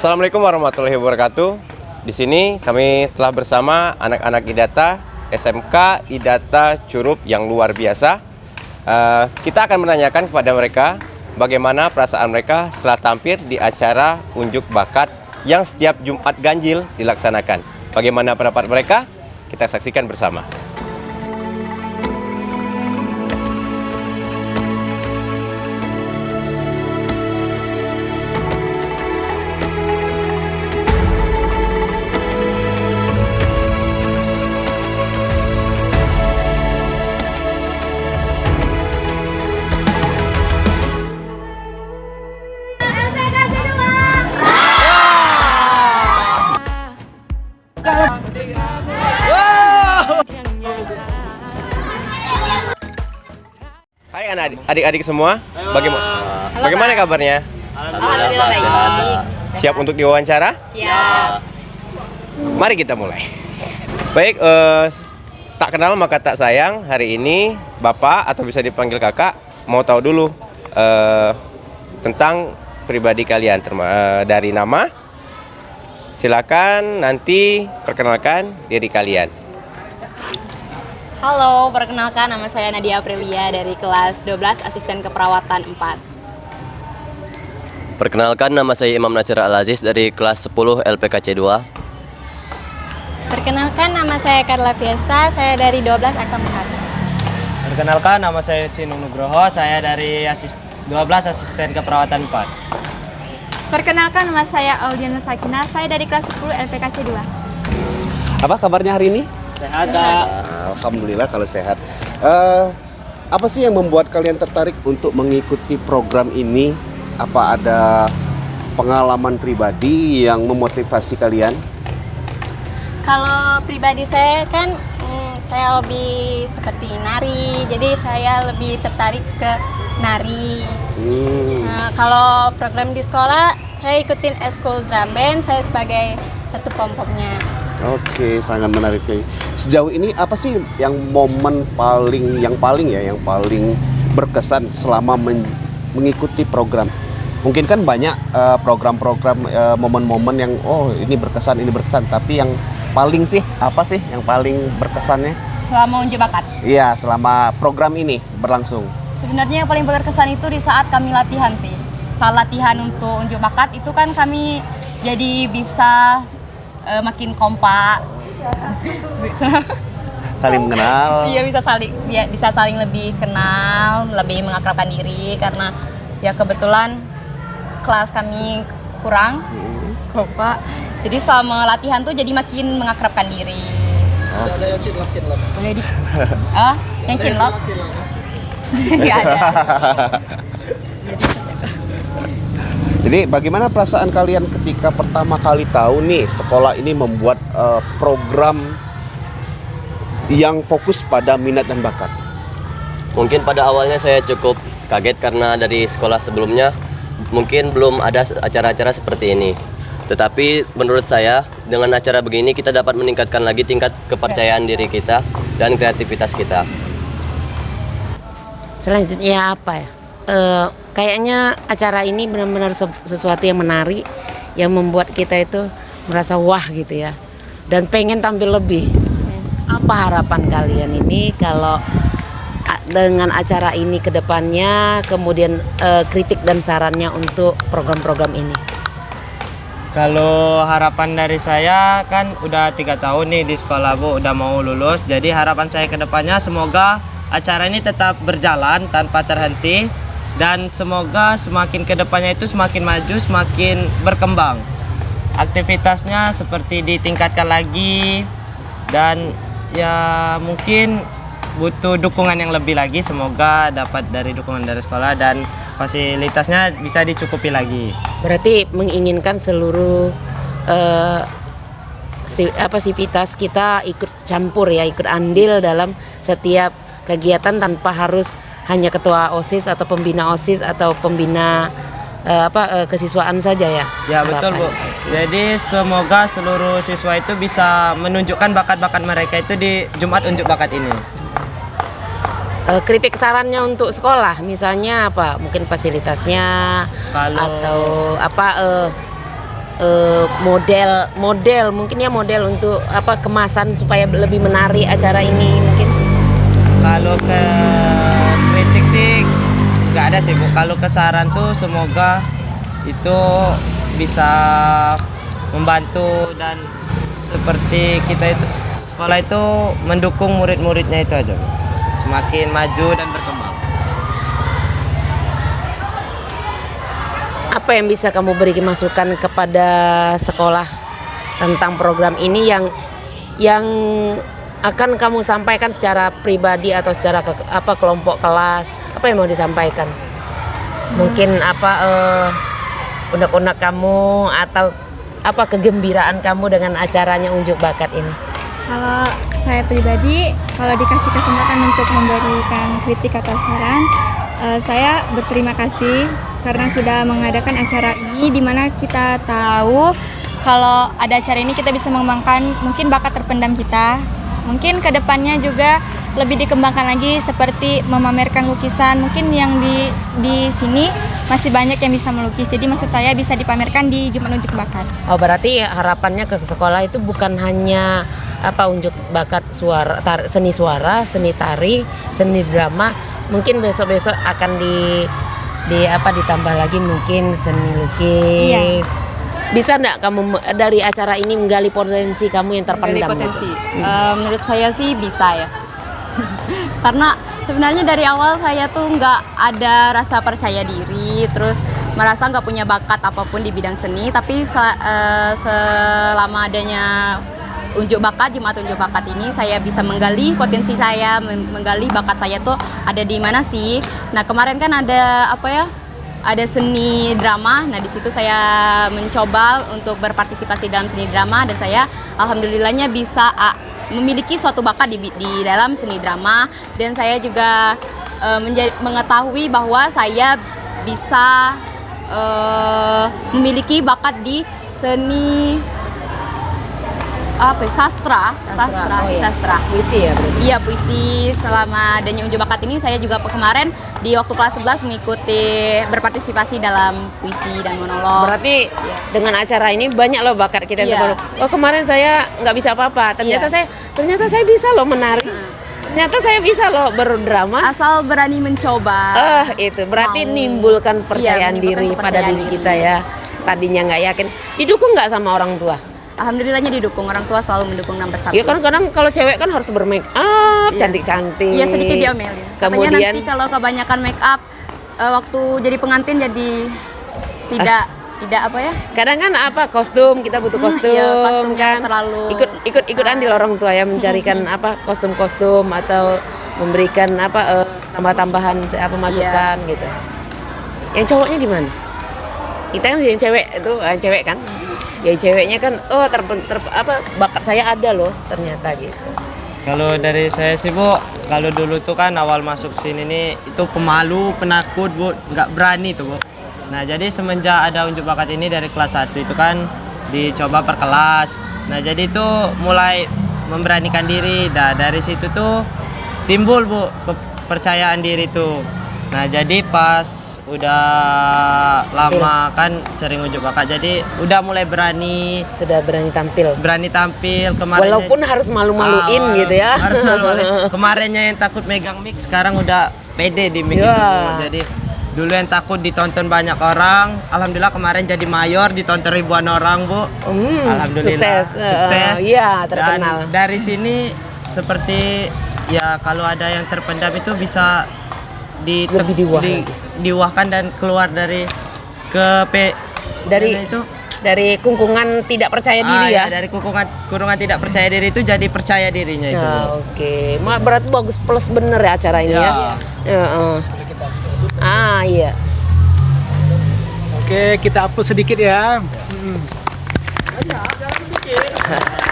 Assalamualaikum warahmatullahi wabarakatuh. Di sini kami telah bersama anak-anak IDATA, SMK IDATA Curup yang luar biasa. Kita akan menanyakan kepada mereka bagaimana perasaan mereka setelah tampil di acara unjuk bakat yang setiap Jumat Ganjil dilaksanakan. Bagaimana pendapat mereka? Kita saksikan bersama. Hai adik-adik semua, bagaimana kabarnya? Alhamdulillah baik. Siap untuk diwawancara? Siap. Mari kita mulai. Baik, tak kenal maka tak sayang. Hari ini Bapak atau bisa dipanggil Kakak mau tahu dulu tentang pribadi kalian dari nama. Silakan nanti perkenalkan diri kalian. Halo, perkenalkan nama saya Nadia Aprilia dari kelas 12 Asisten Keperawatan 4. Perkenalkan, nama saya Imam Nasir Al-Aziz dari kelas 10 LPKC 2. Perkenalkan, nama saya Carla Fiesta, saya dari 12 Akam Bahar. Perkenalkan, nama saya Sinung Nugroho, saya dari 12 Asisten Keperawatan 4. Perkenalkan, nama saya Audiana Sakina, saya dari kelas 10 LPKC 2. Apa kabarnya hari ini? Sehat. Alhamdulillah kalau sehat. Apa sih yang membuat kalian tertarik untuk mengikuti program ini? Apa ada pengalaman pribadi yang memotivasi kalian? Kalau pribadi saya kan, saya hobi seperti nari, jadi saya lebih tertarik ke nari. Nah, kalau program di sekolah, saya ikutin eskul drum band, saya sebagai satu pom-pomnya. Oke, sangat menarik. Sejauh ini apa sih yang momen yang paling berkesan selama mengikuti program? Mungkin kan banyak program-program momen-momen yang ini berkesan, tapi yang paling sih apa sih yang paling berkesannya? Selama unjuk bakat. Iya, selama program ini berlangsung. Sebenarnya yang paling berkesan itu di saat kami latihan sih. Saat latihan untuk unjuk bakat itu kan kami jadi bisa makin kompak. Saling mengenal. Iya, bisa saling lebih kenal, lebih mengakrabkan diri karena ya kebetulan kelas kami kurang kompak. Jadi selama latihan tuh jadi makin mengakrabkan diri. Ada yang cinlok. Boleh di yang cinlok? Enggak ada. Jadi bagaimana perasaan kalian ketika pertama kali tahu nih sekolah ini membuat program yang fokus pada minat dan bakat? Mungkin pada awalnya saya cukup kaget karena dari sekolah sebelumnya mungkin belum ada acara-acara seperti ini. Tetapi menurut saya dengan acara begini kita dapat meningkatkan lagi tingkat kepercayaan diri kita dan kreativitas kita. Selanjutnya apa ya? Kayaknya acara ini benar-benar sesuatu yang menarik, yang membuat kita itu merasa wah gitu ya, dan pengen tampil lebih. Apa harapan kalian ini kalau dengan acara ini ke depannya, kemudian kritik dan sarannya untuk program-program ini? Kalau harapan dari saya kan udah 3 tahun nih di sekolah Bu, udah mau lulus. Jadi harapan saya ke depannya semoga acara ini tetap berjalan tanpa terhenti. Dan semoga semakin kedepannya itu semakin maju, semakin berkembang. Aktivitasnya seperti ditingkatkan lagi. Dan ya mungkin butuh dukungan yang lebih lagi. Semoga dapat dari dukungan dari sekolah dan fasilitasnya bisa dicukupi lagi. Berarti menginginkan seluruh sivitas kita ikut campur ya, ikut andil dalam setiap kegiatan tanpa harus hanya ketua OSIS atau pembina OSIS atau pembina kesiswaan saja ya? Ya betul Bu. Jadi semoga seluruh siswa itu bisa menunjukkan bakat-bakat mereka itu di Jumat Unjuk Bakat ini. Kritik sarannya untuk sekolah, misalnya apa? Mungkin fasilitasnya atau apa? model mungkin ya, model untuk apa kemasan supaya lebih menarik acara ini mungkin. Kalau ke kritik sih nggak ada sih Bu. Kalau ke saran tuh semoga itu bisa membantu dan seperti kita itu sekolah itu mendukung murid-muridnya itu aja Bu. Semakin maju dan berkembang. Apa yang bisa kamu beri masukan kepada sekolah tentang program ini yang akan kamu sampaikan secara pribadi atau secara kelompok kelas? Apa yang mau disampaikan? Mungkin unek-unek kamu atau apa kegembiraan kamu dengan acaranya unjuk bakat ini? Kalau saya pribadi, kalau dikasih kesempatan untuk memberikan kritik atau saran, saya berterima kasih karena sudah mengadakan acara ini, di mana kita tahu kalau ada acara ini kita bisa mengembangkan mungkin bakat terpendam kita. Mungkin kedepannya juga lebih dikembangkan lagi seperti memamerkan lukisan. Mungkin yang di sini masih banyak yang bisa melukis. Jadi maksud saya bisa dipamerkan di Jumat Unjuk Bakat. Oh, berarti harapannya ke sekolah itu bukan hanya unjuk bakat seni suara, seni tari, seni drama. Mungkin besok-besok akan ditambah lagi mungkin seni lukis. Iya. Bisa enggak kamu dari acara ini menggali potensi kamu yang terpendam? Menggali potensi. Menurut saya sih bisa ya. Karena sebenarnya dari awal saya tuh nggak ada rasa percaya diri, terus merasa nggak punya bakat apapun di bidang seni. Tapi selama adanya Jumat Unjuk Bakat ini, saya bisa menggali potensi saya, menggali bakat saya tuh ada di mana sih. Nah kemarin kan ada ada seni drama. Nah di situ saya mencoba untuk berpartisipasi dalam seni drama dan saya alhamdulillahnya bisa memiliki suatu bakat di dalam seni drama, dan saya juga mengetahui bahwa saya bisa memiliki bakat di seni sastra. Puisi ya berarti? Iya, puisi. Selama adanya unjuk bakat ini saya juga kemarin di waktu kelas 11 mengikuti berpartisipasi dalam puisi dan monolog. Berarti dengan acara ini banyak loh bakat kita. Iya. Oh kemarin saya nggak bisa apa-apa, ternyata saya bisa loh menari. Ternyata saya bisa loh berdrama. Asal berani mencoba. Itu berarti nimbulkan percayaan diri pada diri kita ya. Tadinya nggak yakin. Didukung nggak sama orang tua? Alhamdulillahnya didukung, orang tua selalu mendukung nomor satu. Ya kan kadang kalau cewek kan harus bermake up, cantik-cantik. Iya, sedikit diomelin. Katanya nanti kalau kebanyakan make up waktu jadi pengantin jadi tidak Kadang kan kostum, kita butuh kostum. Iya, kostumnya kan terlalu ikut andil orang tua ya mencarikan kostum-kostum atau memberikan tambah-tambahan masukan gitu. Yang cowoknya gimana? Kita kan yang cewek itu, cewek kan. Ya ceweknya kan bakat saya ada loh ternyata gitu. Kalau dari saya sih Bu, kalau dulu tuh kan awal masuk sini nih itu pemalu, penakut Bu, nggak berani tuh Bu. Nah jadi semenjak ada unjuk bakat ini dari kelas 1 itu kan dicoba per kelas. Nah jadi itu mulai memberanikan diri. Nah dari situ tuh timbul Bu kepercayaan diri tuh. Nah jadi pas udah lama kan sering unjuk bakat, jadi udah mulai sudah berani tampil kemarin. Walaupun harus malu-maluin gitu ya. Harus malu-maluin. Kemarinnya yang takut megang mic, sekarang udah pede di mic itu. Jadi dulu yang takut ditonton banyak orang, alhamdulillah kemarin jadi mayor, ditonton ribuan orang Bu. Alhamdulillah sukses. Iya, terkenal. Dan dari sini seperti ya kalau ada yang terpendam itu bisa diwahkan dan keluar dari dari kungkungan tidak percaya diri ya. Dari kurungan tidak percaya diri itu jadi percaya dirinya itu. Oke. Berarti bagus plus bener ya acara ini ya. Iya. Oke, kita upload sedikit ya.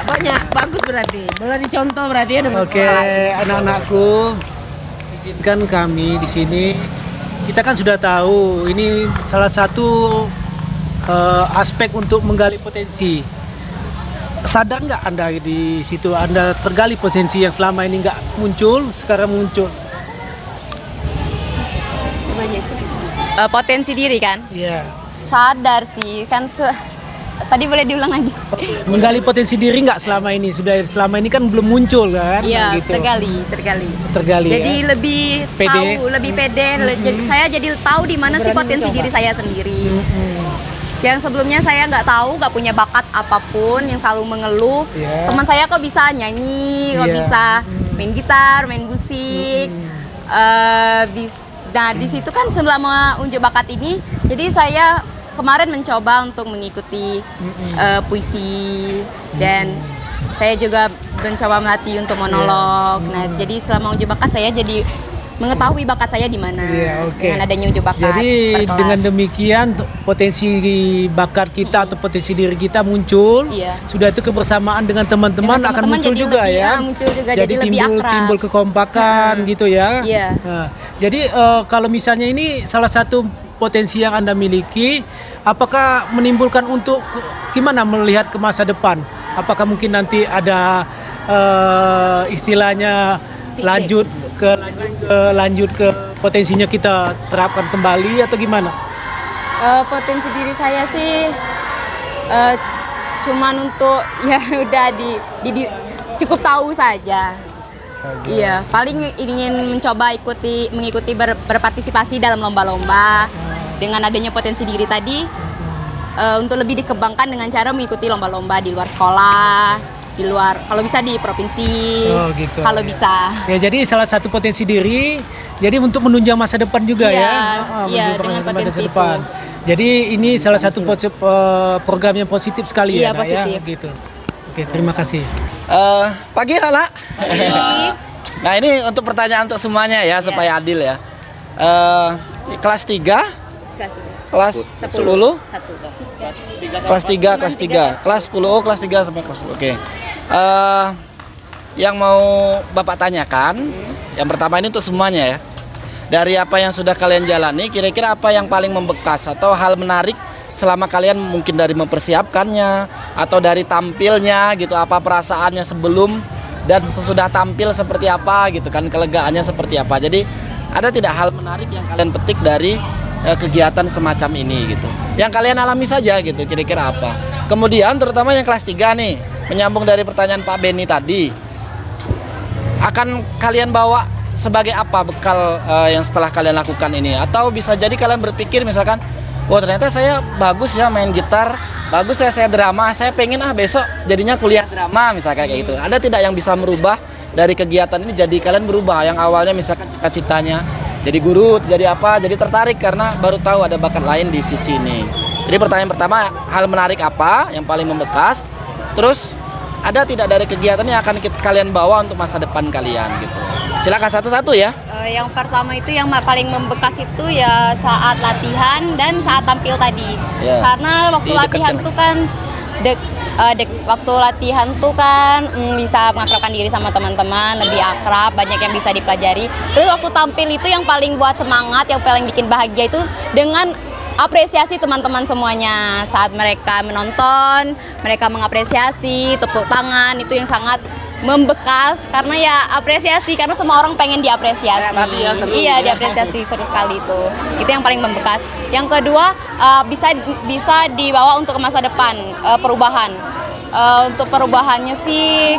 Banyak, bagus berarti. Boleh dicontoh berarti ya. Oke, anak-anakku, izinkan kami di sini. Kita kan sudah tahu ini salah satu aspek untuk menggali potensi. Sadar nggak Anda di situ Anda tergali potensi yang selama ini nggak muncul, sekarang muncul? Potensi diri kan? Iya. Sadar sih kan Tadi boleh diulang lagi? Menggali potensi diri nggak selama ini? Selama ini kan belum muncul kan? Iya, gitu. tergali. Jadi ya? lebih Pede. tahu, lebih pede. Jadi saya jadi tahu di mana sih potensi diri saya sendiri. Yang sebelumnya saya nggak tahu, nggak punya bakat apapun, yang selalu mengeluh. Iya. Teman saya kok bisa nyanyi, kok Iya. bisa main gitar, main musik. Nah di situ kan selama unjuk bakat ini, jadi saya kemarin mencoba untuk mengikuti puisi dan saya juga mencoba melatih untuk monolog. Nah jadi selama unjuk bakat saya jadi mengetahui bakat saya di mana dengan adanya unjuk bakat. Jadi per kelas. dengan demikian potensi bakat kita atau potensi diri kita muncul. Iya. Sudah itu kebersamaan dengan teman-teman Dengan akan teman-teman muncul jadi juga lebih, ya. muncul juga jadi lebih akrab. timbul kekompakan gitu ya. Iya. Nah, jadi kalau misalnya ini salah satu potensi yang Anda miliki, apakah menimbulkan untuk gimana melihat ke masa depan? Apakah mungkin nanti ada istilahnya lanjut ke potensinya kita terapkan kembali atau gimana? Potensi diri saya sih cuman untuk ya udah cukup tahu saja. Iya, paling ingin mencoba mengikuti berpartisipasi dalam lomba-lomba dengan adanya potensi diri tadi untuk lebih dikembangkan dengan cara mengikuti lomba-lomba di luar sekolah. Di luar, kalau bisa di provinsi, gitu. kalau bisa. Ya, jadi salah satu potensi diri, jadi untuk menunjang masa depan juga Iya, ya. dengan potensi itu. Jadi ini salah satu program yang positif sekali Iya, ya, Nak, positif. ya, gitu. Oke, terima kasih. Pagi Lala. Nah ini untuk pertanyaan untuk semuanya ya supaya adil ya. Kelas 3, kelas 10, kelas 3, kelas 10, kelas 3 sampai kelas 10. Oke. Yang mau Bapak tanyakan, yang pertama ini untuk semuanya ya. Dari apa yang sudah kalian jalani, kira-kira apa yang paling membekas atau hal menarik selama kalian mungkin dari mempersiapkannya atau dari tampilnya gitu, apa perasaannya sebelum dan sesudah tampil seperti apa gitu kan, kelegaannya seperti apa. Jadi ada tidak hal menarik yang kalian petik dari kegiatan semacam ini gitu, yang kalian alami saja gitu, kira-kira apa. Kemudian terutama yang kelas 3 nih, menyambung dari pertanyaan Pak Beni tadi, akan kalian bawa sebagai apa bekal yang setelah kalian lakukan ini? Atau bisa jadi kalian berpikir misalkan, wah ternyata saya bagus ya main gitar, bagus ya saya drama, saya pengen besok jadinya kuliah drama misalkan kayak gitu. Ada tidak yang bisa merubah dari kegiatan ini jadi kalian berubah, yang awalnya misalkan cita-citanya jadi guru, jadi apa, jadi tertarik karena baru tahu ada bakat lain di sisi ini. Jadi pertanyaan pertama, hal menarik apa yang paling membekas? Terus ada tidak dari kegiatan yang akan kalian bawa untuk masa depan kalian gitu? Silakan satu-satu ya. Yang pertama itu yang paling membekas itu ya saat latihan dan saat tampil tadi. Ya. Karena waktu latihan tuh kan waktu latihan tuh kan bisa mengakrabkan diri sama teman-teman, lebih akrab, banyak yang bisa dipelajari. Terus waktu tampil itu yang paling buat semangat, yang paling bikin bahagia itu dengan apresiasi teman-teman semuanya. Saat mereka menonton, mereka mengapresiasi, tepuk tangan, itu yang sangat membekas karena ya apresiasi, karena semua orang pengen diapresiasi. Iya, diapresiasi, seru sekali itu. Itu yang paling membekas. Yang kedua bisa dibawa untuk ke masa depan, perubahan. Untuk perubahannya sih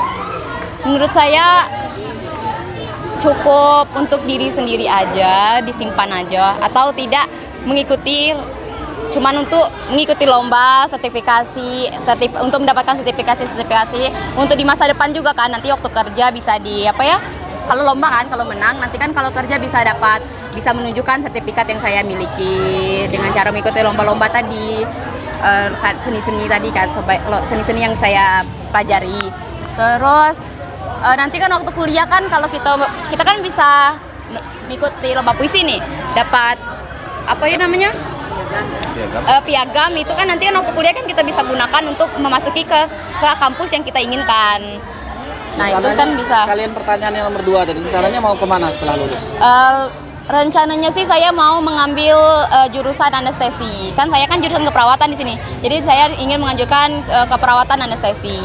menurut saya cukup untuk diri sendiri aja, disimpan aja, atau tidak mengikuti, cuman untuk mengikuti lomba, untuk mendapatkan sertifikasi untuk di masa depan juga kan, nanti waktu kerja bisa kalau lomba kan, kalau menang nanti kan kalau kerja bisa menunjukkan sertifikat yang saya miliki dengan cara mengikuti lomba-lomba tadi, seni-seni tadi kan, seni-seni yang saya pelajari. Terus nanti kan waktu kuliah kan, kalau kita kan bisa mengikuti lomba puisi nih, dapat piagam itu kan, nanti kan waktu kuliah kan kita bisa gunakan untuk memasuki ke kampus yang kita inginkan. Nah itu kan bisa. Kalian pertanyaan yang nomor 2 tadi, rencananya mau kemana setelah lulus? Rencananya sih saya mau mengambil jurusan anestesi. Kan saya kan jurusan keperawatan di sini. Jadi saya ingin mengajukan keperawatan anestesi.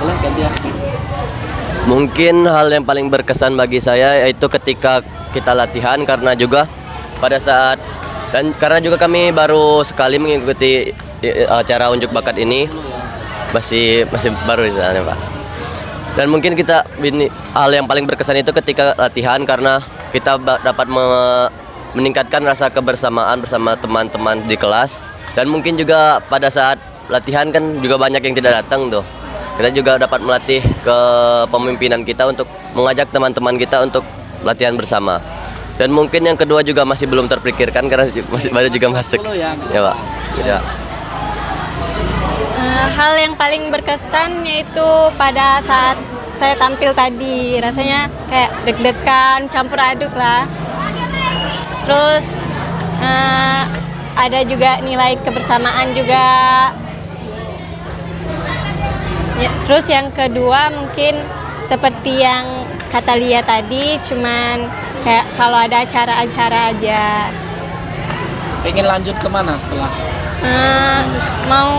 Boleh gantian. Mungkin hal yang paling berkesan bagi saya yaitu ketika kita latihan, karena juga pada saat karena juga kami baru sekali mengikuti acara unjuk bakat ini masih baru di sana, Pak. Dan mungkin hal yang paling berkesan itu ketika latihan karena kita dapat meningkatkan rasa kebersamaan bersama teman-teman di kelas. Dan mungkin juga pada saat latihan kan juga banyak yang tidak datang tuh. Kita juga dapat melatih kepemimpinan kita untuk mengajak teman-teman kita untuk latihan bersama. Dan mungkin yang kedua juga masih belum terpikirkan karena masih baru juga masuk. Ya, Pak. Ya. Hal yang paling berkesan yaitu pada saat saya tampil tadi, rasanya kayak deg-degan, campur aduk lah. Terus ada juga nilai kebersamaan juga. Ya, terus yang kedua mungkin seperti yang kata Lia tadi, cuman kayak kalau ada acara-acara aja. Pengen lanjut kemana setelah? Mau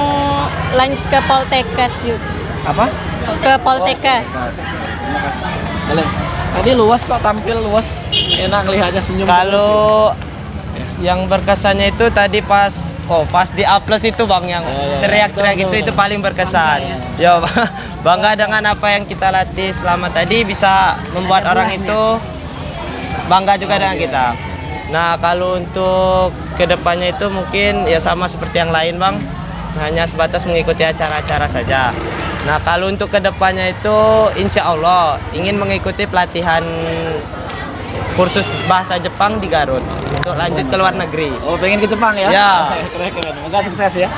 lanjut ke Poltekkes juga. Apa? Ke Poltekkes. Terima kasih. Boleh. Tadi luas kok, tampil luas. Enak lihatnya senyum. Kalau yang berkesannya itu tadi pas di upload itu Bang yang teriak-teriak itu paling berkesan. Ya, bangga dengan apa yang kita latih selama tadi bisa membuat orang itu bangga juga dengan kita. Nah, kalau untuk kedepannya itu mungkin ya sama seperti yang lain Bang, hanya sebatas mengikuti acara-acara saja. Nah, kalau untuk kedepannya itu insya Allah ingin mengikuti pelatihan kursus bahasa Jepang di Garut untuk lanjut ke luar negeri. Oh, pengen ke Jepang ya? Ya. Keren-keren. Semoga sukses ya.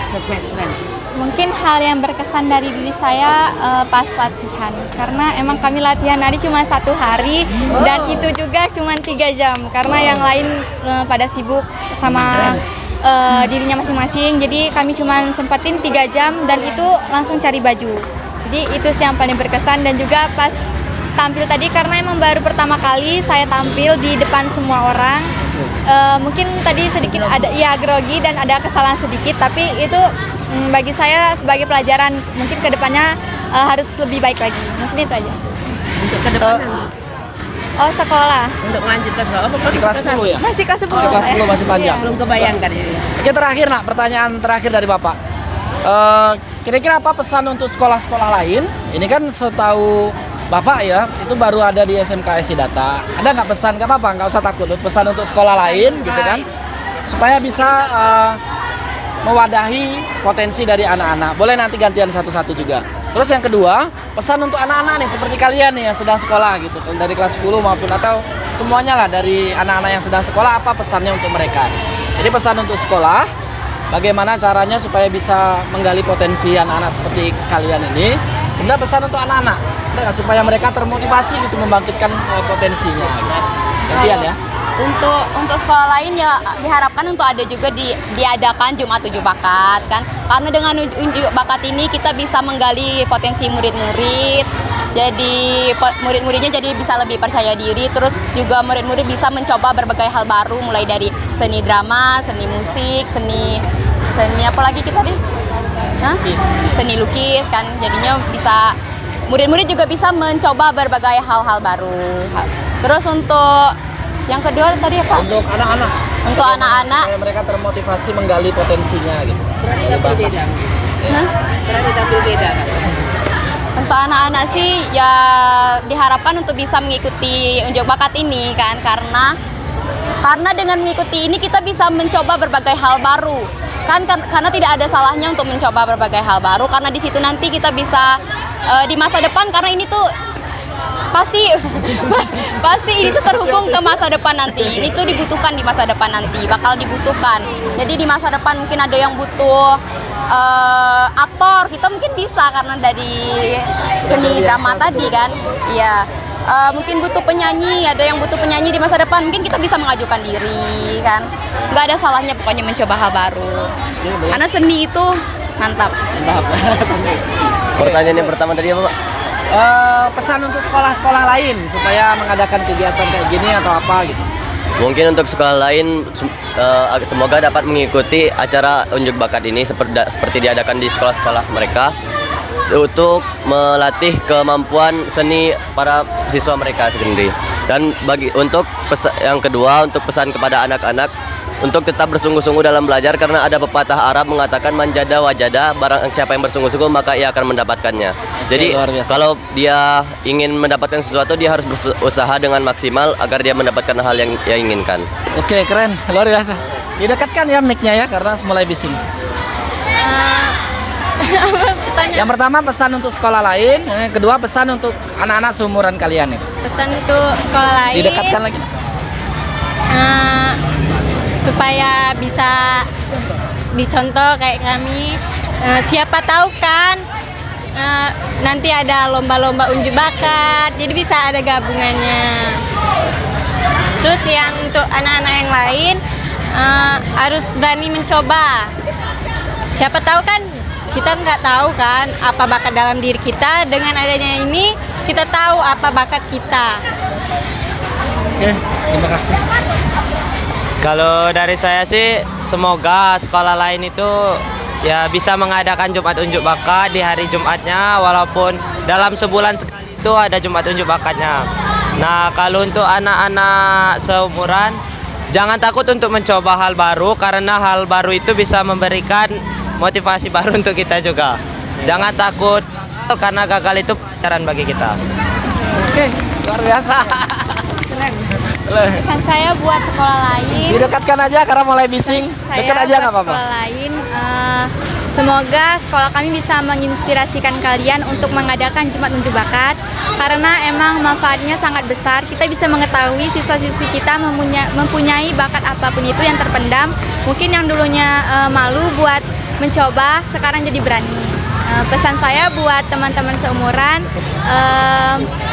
Sukses, keren. Mungkin hal yang berkesan dari diri saya pas latihan, karena emang kami latihan nari cuma 1 hari dan itu juga cuma 3 jam karena yang lain pada sibuk sama dirinya masing-masing, jadi kami cuma sempatin 3 jam dan itu langsung cari baju. Jadi itu sih yang paling berkesan. Dan juga pas tampil tadi karena emang baru pertama kali saya tampil di depan semua orang. Mungkin tadi sedikit ada grogi dan ada kesalahan sedikit, tapi itu bagi saya sebagai pelajaran, mungkin kedepannya harus lebih baik lagi. Mungkin itu aja. Untuk ke depan Oh, sekolah. untuk lanjut ke sekolah. Masih kelas 10 ya? Masih kelas 10. Masih kelas 10, masih panjang. Belum kebayangkan ya. Oke, terakhir nak, pertanyaan terakhir dari Bapak. Kira-kira apa pesan untuk sekolah-sekolah lain? Ini kan setahu Bapak ya, itu baru ada di SMK SI Data. Ada nggak pesan? Nggak apa-apa, nggak usah takut. Pesan untuk sekolah lain gitu kan, supaya bisa mewadahi potensi dari anak-anak. Boleh nanti gantian satu-satu juga. Terus yang kedua, pesan untuk anak-anak nih seperti kalian nih yang sedang sekolah gitu, dari kelas 10 maupun atau semuanya lah dari anak-anak yang sedang sekolah, apa pesannya untuk mereka? Jadi pesan untuk sekolah, bagaimana caranya supaya bisa menggali potensi anak-anak seperti kalian ini. Kemudian pesan untuk anak-anak, supaya mereka termotivasi gitu membangkitkan potensinya. Gitu. Gantian ya. Untuk sekolah lain ya diharapkan untuk ada juga diadakan Jumat Unjuk Bakat kan, karena dengan unjuk bakat ini kita bisa menggali potensi murid-murid, jadi murid-muridnya jadi bisa lebih percaya diri, terus juga murid-murid bisa mencoba berbagai hal baru mulai dari seni drama, seni musik, seni apa lagi kita deh? Seni lukis kan, jadinya bisa murid-murid juga bisa mencoba berbagai hal-hal baru. Terus untuk yang kedua tadi apa? Untuk anak-anak. Untuk anak-anak supaya mereka termotivasi menggali potensinya gitu. Berarti tampil beda. Berarti tampil beda kan? Untuk anak-anak sih ya diharapkan untuk bisa mengikuti unjuk bakat ini kan, karena dengan mengikuti ini kita bisa mencoba berbagai hal baru kan, karena tidak ada salahnya untuk mencoba berbagai hal baru, karena di situ nanti kita bisa di masa depan, karena ini tuh pasti ini tuh terhubung ke masa depan nanti. Ini tuh dibutuhkan di masa depan nanti, bakal dibutuhkan. Jadi di masa depan mungkin ada yang butuh aktor, kita mungkin bisa karena dari seni drama tadi kan. Iya. Mungkin butuh penyanyi, ada yang butuh penyanyi di masa depan, mungkin kita bisa mengajukan diri kan. Nggak ada salahnya pokoknya mencoba hal baru. Karena seni itu mantap. Pertanyaan yang pertama tadi apa, Pak? Pesan untuk sekolah-sekolah lain supaya mengadakan kegiatan kayak gini atau apa gitu. Mungkin untuk sekolah lain semoga dapat mengikuti acara unjuk bakat ini seperti diadakan di sekolah-sekolah mereka untuk melatih kemampuan seni para siswa mereka sendiri. Dan yang kedua untuk pesan kepada anak-anak untuk tetap bersungguh-sungguh dalam belajar karena ada pepatah Arab mengatakan manjada wajada, barang siapa yang bersungguh-sungguh maka ia akan mendapatkannya. Jadi luar biasa. kalau dia ingin mendapatkan sesuatu dia harus berusaha dengan maksimal agar dia mendapatkan hal yang ia inginkan. Oke, keren, luar biasa. Didekatkan ya mic-nya ya karena mulai bising. Yang pertama pesan untuk sekolah lain, yang kedua pesan untuk anak-anak seumuran kalian itu. Pesan untuk sekolah lain. Didekatkan lagi. Supaya bisa dicontoh kayak kami. Siapa tahu kan nanti ada lomba-lomba unjuk bakat, jadi bisa ada gabungannya. Terus yang untuk anak-anak yang lain harus berani mencoba. Siapa tahu kan, kita nggak tahu kan apa bakat dalam diri kita. Dengan adanya ini kita tahu apa bakat kita. Oke, terima kasih. Kalau dari saya sih, semoga sekolah lain itu ya bisa mengadakan Jumat unjuk bakat di hari Jumatnya, walaupun dalam sebulan sekali itu ada Jumat unjuk bakatnya. Nah, kalau untuk anak-anak seumuran, jangan takut untuk mencoba hal baru karena hal baru itu bisa memberikan motivasi baru untuk kita juga. Jangan takut karena gagal itu pelajaran bagi kita. Oke, luar biasa. Pesan saya buat sekolah lain. Didekatkan aja karena mulai bising. Dekat aja nggak apa-apa. Sekolah lain, semoga sekolah kami bisa menginspirasikan kalian untuk mengadakan Jumat Unjuk Bakat karena emang manfaatnya sangat besar. Kita bisa mengetahui siswa-siswi kita mempunyai bakat apapun itu yang terpendam. Mungkin yang dulunya malu buat mencoba, sekarang jadi berani. Pesan saya buat teman-teman seumuran,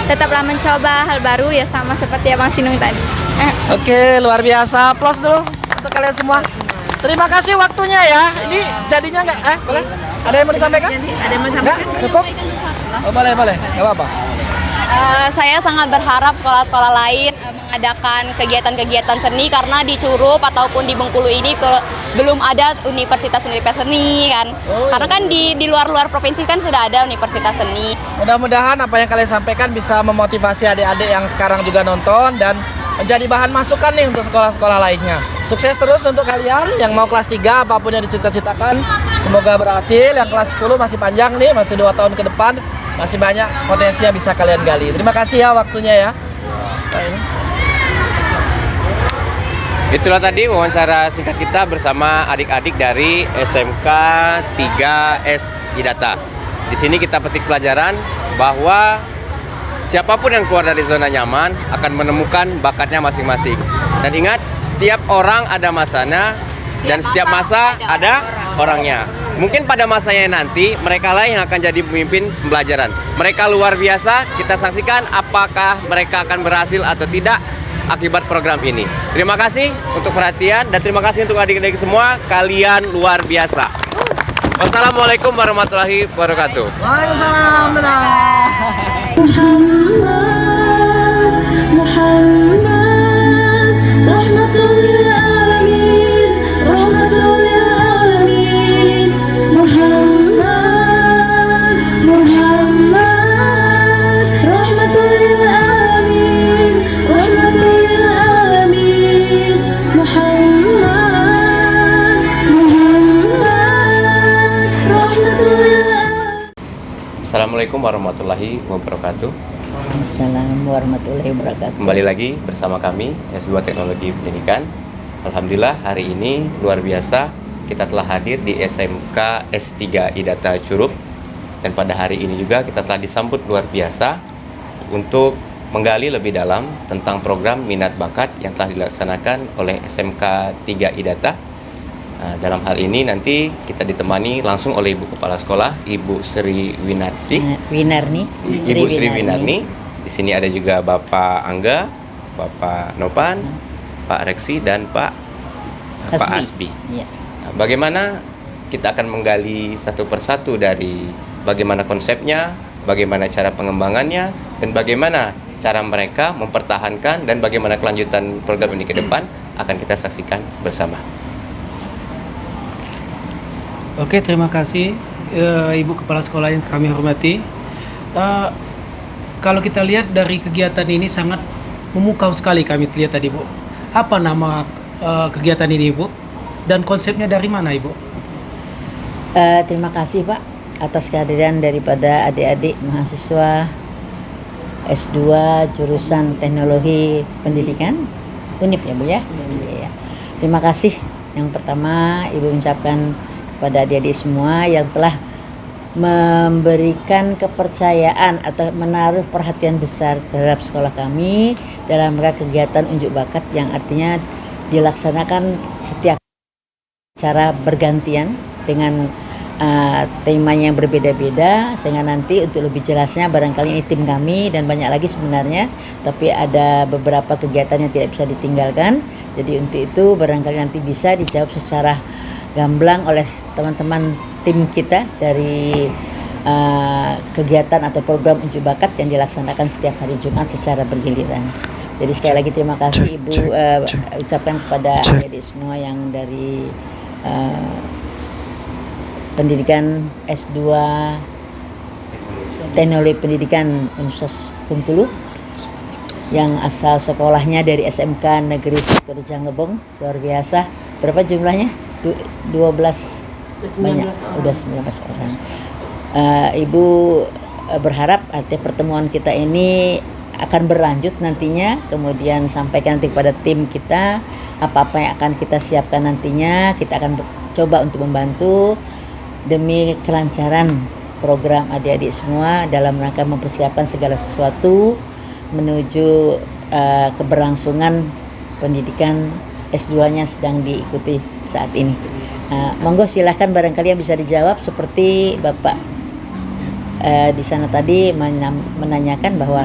tetaplah mencoba hal baru ya, sama seperti Abang Sinung tadi. Oke, luar biasa. Aplaus dulu untuk kalian semua. Terima kasih waktunya ya. Ini jadinya nggak? Boleh? Ada yang mau disampaikan? Ada yang mau Nggak? Cukup? Oh, boleh. Nggak apa-apa. Saya sangat berharap sekolah-sekolah lain mengadakan kegiatan-kegiatan seni karena di Curup ataupun di Bengkulu ini belum ada universitas-universitas seni kan. Karena kan di luar-luar provinsi kan sudah ada universitas seni. Mudah-mudahan apa yang kalian sampaikan bisa memotivasi adik-adik yang sekarang juga nonton dan menjadi bahan masukan nih untuk sekolah-sekolah lainnya. Sukses terus untuk kalian yang mau kelas 3 apapun yang dicita-citakan. Semoga berhasil. Yang kelas 10 masih panjang nih, masih 2 tahun ke depan. Masih banyak potensi yang bisa kalian gali. Terima kasih ya waktunya ya. Itulah tadi wawancara singkat kita bersama adik-adik dari SMK 3S Idata. Di sini kita petik pelajaran bahwa siapapun yang keluar dari zona nyaman akan menemukan bakatnya masing-masing. Dan ingat, setiap orang ada masanya dan setiap masa ada orangnya. Mungkin pada masanya nanti mereka lah yang akan jadi pemimpin pembelajaran. Mereka luar biasa, kita saksikan apakah mereka akan berhasil atau tidak akibat program ini. Terima kasih untuk perhatian dan terima kasih untuk adik-adik semua, kalian luar biasa. Wassalamualaikum warahmatullahi wabarakatuh. Waalaikumsalam. Assalamualaikum warahmatullahi wabarakatuh. Assalamualaikum warahmatullahi wabarakatuh. Kembali lagi bersama kami S2 Teknologi Pendidikan. Alhamdulillah hari ini luar biasa kita telah hadir di SMK S3 Idata Curup. Dan pada hari ini juga kita telah disambut luar biasa untuk menggali lebih dalam tentang program minat bakat yang telah dilaksanakan oleh SMK 3 Idata. Dalam hal ini nanti kita ditemani langsung oleh Ibu Kepala Sekolah, Ibu Sri Winarsi. Ibu Sri Winarni. Di sini ada juga Bapak Angga, Bapak Nopan, Pak Reksi dan Pak Asbi. Ya. Nah, bagaimana kita akan menggali satu persatu dari bagaimana konsepnya, bagaimana cara pengembangannya, dan bagaimana cara mereka mempertahankan dan bagaimana kelanjutan program ini ke depan akan kita saksikan bersama. Oke, terima kasih Ibu Kepala Sekolah yang kami hormati. Kalau kita lihat dari kegiatan ini sangat memukau sekali kami lihat tadi, Bu. Apa nama kegiatan ini, Bu? Dan konsepnya dari mana, Ibu? Terima kasih Pak atas kehadiran daripada adik-adik mahasiswa S2 jurusan Teknologi Pendidikan UNIP ya Bu ya. Iya. Terima kasih. Yang pertama Ibu ucapkan kepada adik-adik semua yang telah memberikan kepercayaan atau menaruh perhatian besar terhadap sekolah kami dalam rangka kegiatan unjuk bakat yang artinya dilaksanakan setiap cara bergantian dengan temanya yang berbeda-beda, sehingga nanti untuk lebih jelasnya barangkali ini tim kami dan banyak lagi sebenarnya, tapi ada beberapa kegiatan yang tidak bisa ditinggalkan. Jadi untuk itu barangkali nanti bisa dijawab secara gamblang oleh teman-teman tim kita dari kegiatan atau program unjuk bakat yang dilaksanakan setiap hari Jumat secara bergiliran. Jadi sekali lagi terima kasih Ibu ucapkan kepada adik-adik semua yang dari pendidikan S2 Teknologi Pendidikan Universitas Bengkulu yang asal sekolahnya dari SMK Negeri 1 Rejang Lebong, luar biasa. Berapa jumlahnya? 12 banyak, udah 19 orang. Ibu berharap artinya pertemuan kita ini akan berlanjut nantinya, kemudian sampaikan nanti kepada tim kita apa-apa yang akan kita siapkan nantinya. Kita akan coba untuk membantu demi kelancaran program adik-adik semua dalam rangka mempersiapkan segala sesuatu menuju keberlangsungan pendidikan S2-nya sedang diikuti saat ini. Monggo silahkan barangkali yang bisa dijawab seperti Bapak di sana tadi menanyakan bahwa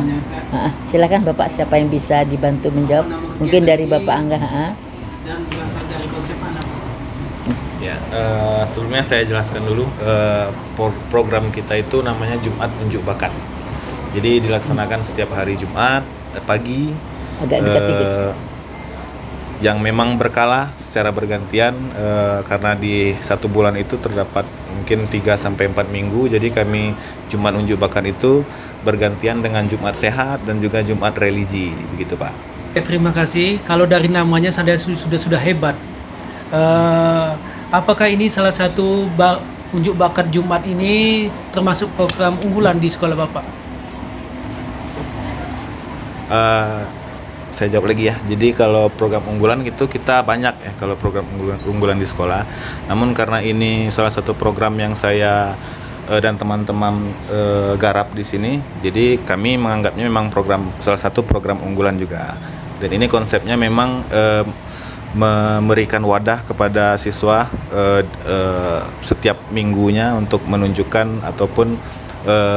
silakan Bapak, siapa yang bisa dibantu menjawab? Mungkin dari Bapak Angga. Dan berasal dari konsep mana, Pak? Ya, sebelumnya saya jelaskan dulu program kita itu namanya Jumat Unjuk Bakat. Jadi dilaksanakan setiap hari Jumat pagi. Agak dekat dikit. Yang memang berkala secara bergantian karena di satu bulan itu terdapat mungkin 3-4 minggu. Jadi kami Jumat Unjuk Bakat itu bergantian dengan Jumat Sehat dan juga Jumat Religi, begitu Pak. Terima kasih. Kalau dari namanya sudah hebat. Apakah ini salah satu unjuk bakat Jumat ini termasuk program unggulan di sekolah Bapak? Saya jawab lagi ya. Jadi kalau program unggulan itu kita banyak ya kalau program unggulan di sekolah. Namun karena ini salah satu program yang saya dan teman-teman garap di sini, jadi kami menganggapnya memang salah satu program unggulan juga. Dan ini konsepnya memang memberikan wadah kepada siswa setiap minggunya untuk menunjukkan ataupun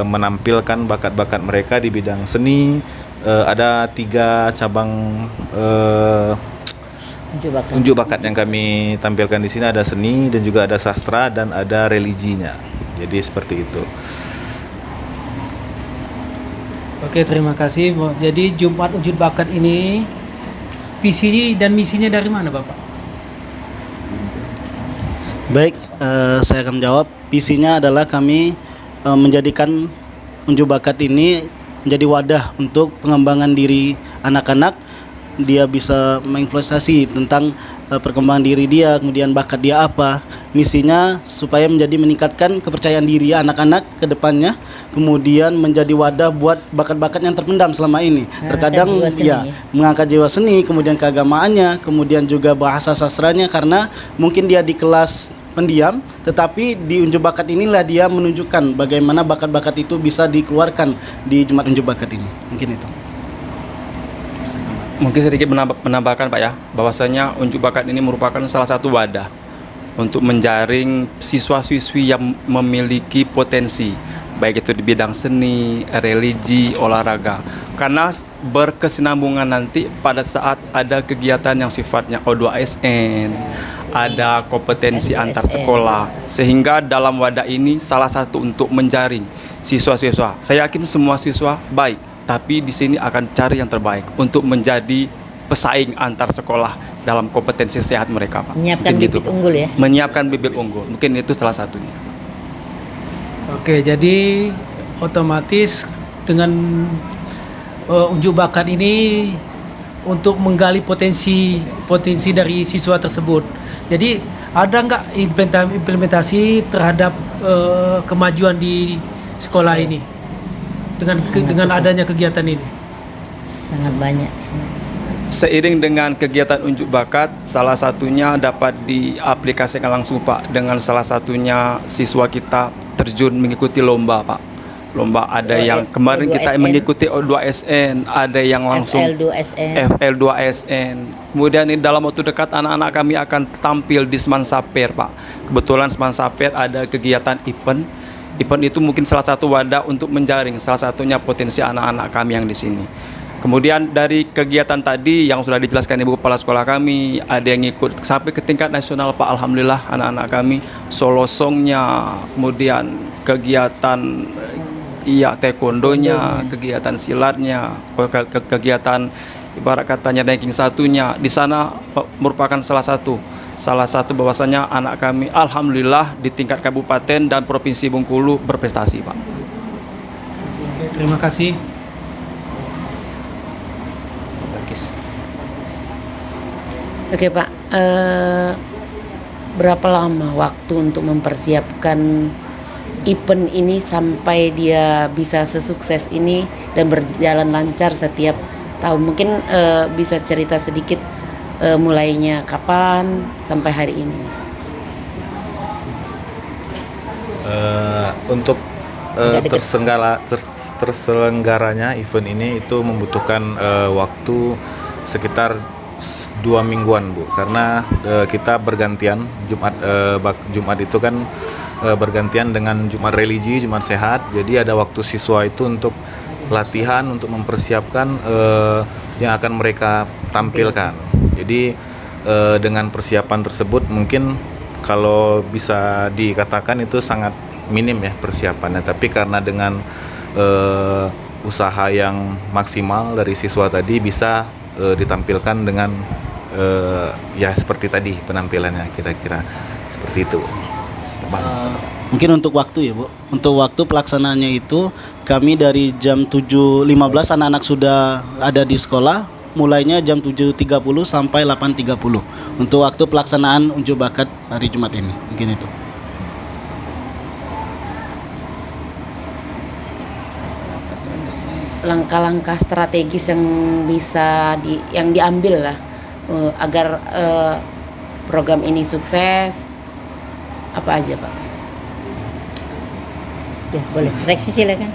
menampilkan bakat-bakat mereka di bidang seni. Ada 3 cabang unjuk bakat yang kami tampilkan di sini. Ada seni dan juga ada sastra dan ada religinya. Jadi seperti itu. Oke, terima kasih. Jadi Jumat Unjuk Bakat ini visi dan misinya dari mana, Bapak? Baik, saya akan menjawab. Visinya adalah kami menjadikan unjuk bakat ini menjadi wadah untuk pengembangan diri anak-anak. Dia bisa menginvestasi tentang perkembangan diri dia, kemudian bakat dia apa. Misinya supaya meningkatkan kepercayaan diri anak-anak ke depannya, kemudian menjadi wadah buat bakat-bakat yang terpendam selama ini. Terkadang mengangkat jiwa seni, kemudian keagamaannya, kemudian juga bahasa sastranya, karena mungkin dia di kelas pendiam, tetapi di unjuk bakat inilah dia menunjukkan bagaimana bakat-bakat itu bisa dikeluarkan di Jumat Unjuk Bakat ini. Mungkin itu. Mungkin sedikit menambahkan Pak ya, bahwasanya unjuk bakat ini merupakan salah satu wadah untuk menjaring siswa-siswi yang memiliki potensi, baik itu di bidang seni, religi, olahraga. Karena berkesinambungan nanti pada saat ada kegiatan yang sifatnya O2ASN, ada kompetensi antar sekolah, sehingga dalam wadah ini salah satu untuk menjaring siswa-siswa. Saya yakin semua siswa baik, tapi di sini akan cari yang terbaik untuk menjadi pesaing antar sekolah dalam kompetensi sehat mereka, Pak. Menyiapkan bibit unggul ya? Menyiapkan bibit unggul, mungkin itu salah satunya. Oke, jadi otomatis dengan unjuk bakat ini untuk menggali potensi dari siswa tersebut. Jadi ada nggak implementasi terhadap kemajuan di sekolah ini dengan adanya kegiatan ini? Sangat banyak. Seiring dengan kegiatan unjuk bakat, salah satunya dapat diaplikasikan langsung Pak, dengan salah satunya siswa kita terjun mengikuti lomba Pak. Lomba ada yang kemarin kita mengikuti O2SN, ada yang langsung FL2SN. Kemudian ini dalam waktu dekat anak-anak kami akan tampil di Seman Saper Pak. Kebetulan Seman Saper ada kegiatan event. Event itu mungkin salah satu wadah untuk menjaring salah satunya potensi anak-anak kami yang di sini. Kemudian dari kegiatan tadi yang sudah dijelaskan Ibu Kepala Sekolah kami, ada yang ikut sampai ke tingkat nasional Pak. Alhamdulillah anak-anak kami solo songnya, kemudian kegiatan taekwondonya, kegiatan silatnya, kegiatan ibarat katanya ranking satunya. Di sana merupakan salah satu bahwasanya anak kami alhamdulillah di tingkat kabupaten dan provinsi Bengkulu berprestasi Pak. Terima kasih. Oke Pak, berapa lama waktu untuk mempersiapkan event ini sampai dia bisa sesukses ini dan berjalan lancar setiap tahun? Mungkin bisa cerita sedikit mulainya kapan sampai hari ini? Untuk terselenggaranya event ini itu membutuhkan waktu sekitar 2 mingguan Bu, karena kita bergantian Jumat itu kan bergantian dengan Jumat religi, Jumat sehat. Jadi ada waktu siswa itu untuk latihan, untuk mempersiapkan yang akan mereka tampilkan. Jadi dengan persiapan tersebut mungkin kalau bisa dikatakan itu sangat minim ya persiapannya, tapi karena dengan usaha yang maksimal dari siswa tadi bisa ditampilkan dengan ya seperti tadi penampilannya, kira-kira seperti itu. Mungkin untuk waktu ya Bu, untuk waktu pelaksanaannya itu kami dari jam 7.15 anak-anak sudah ada di sekolah, mulainya jam 7.30 sampai 8.30 untuk waktu pelaksanaan unjuk bakat hari Jumat ini, mungkin itu. Langkah-langkah strategis yang bisa diambil lah agar program ini sukses, apa aja Pak? Ya, boleh. Reksi silakan.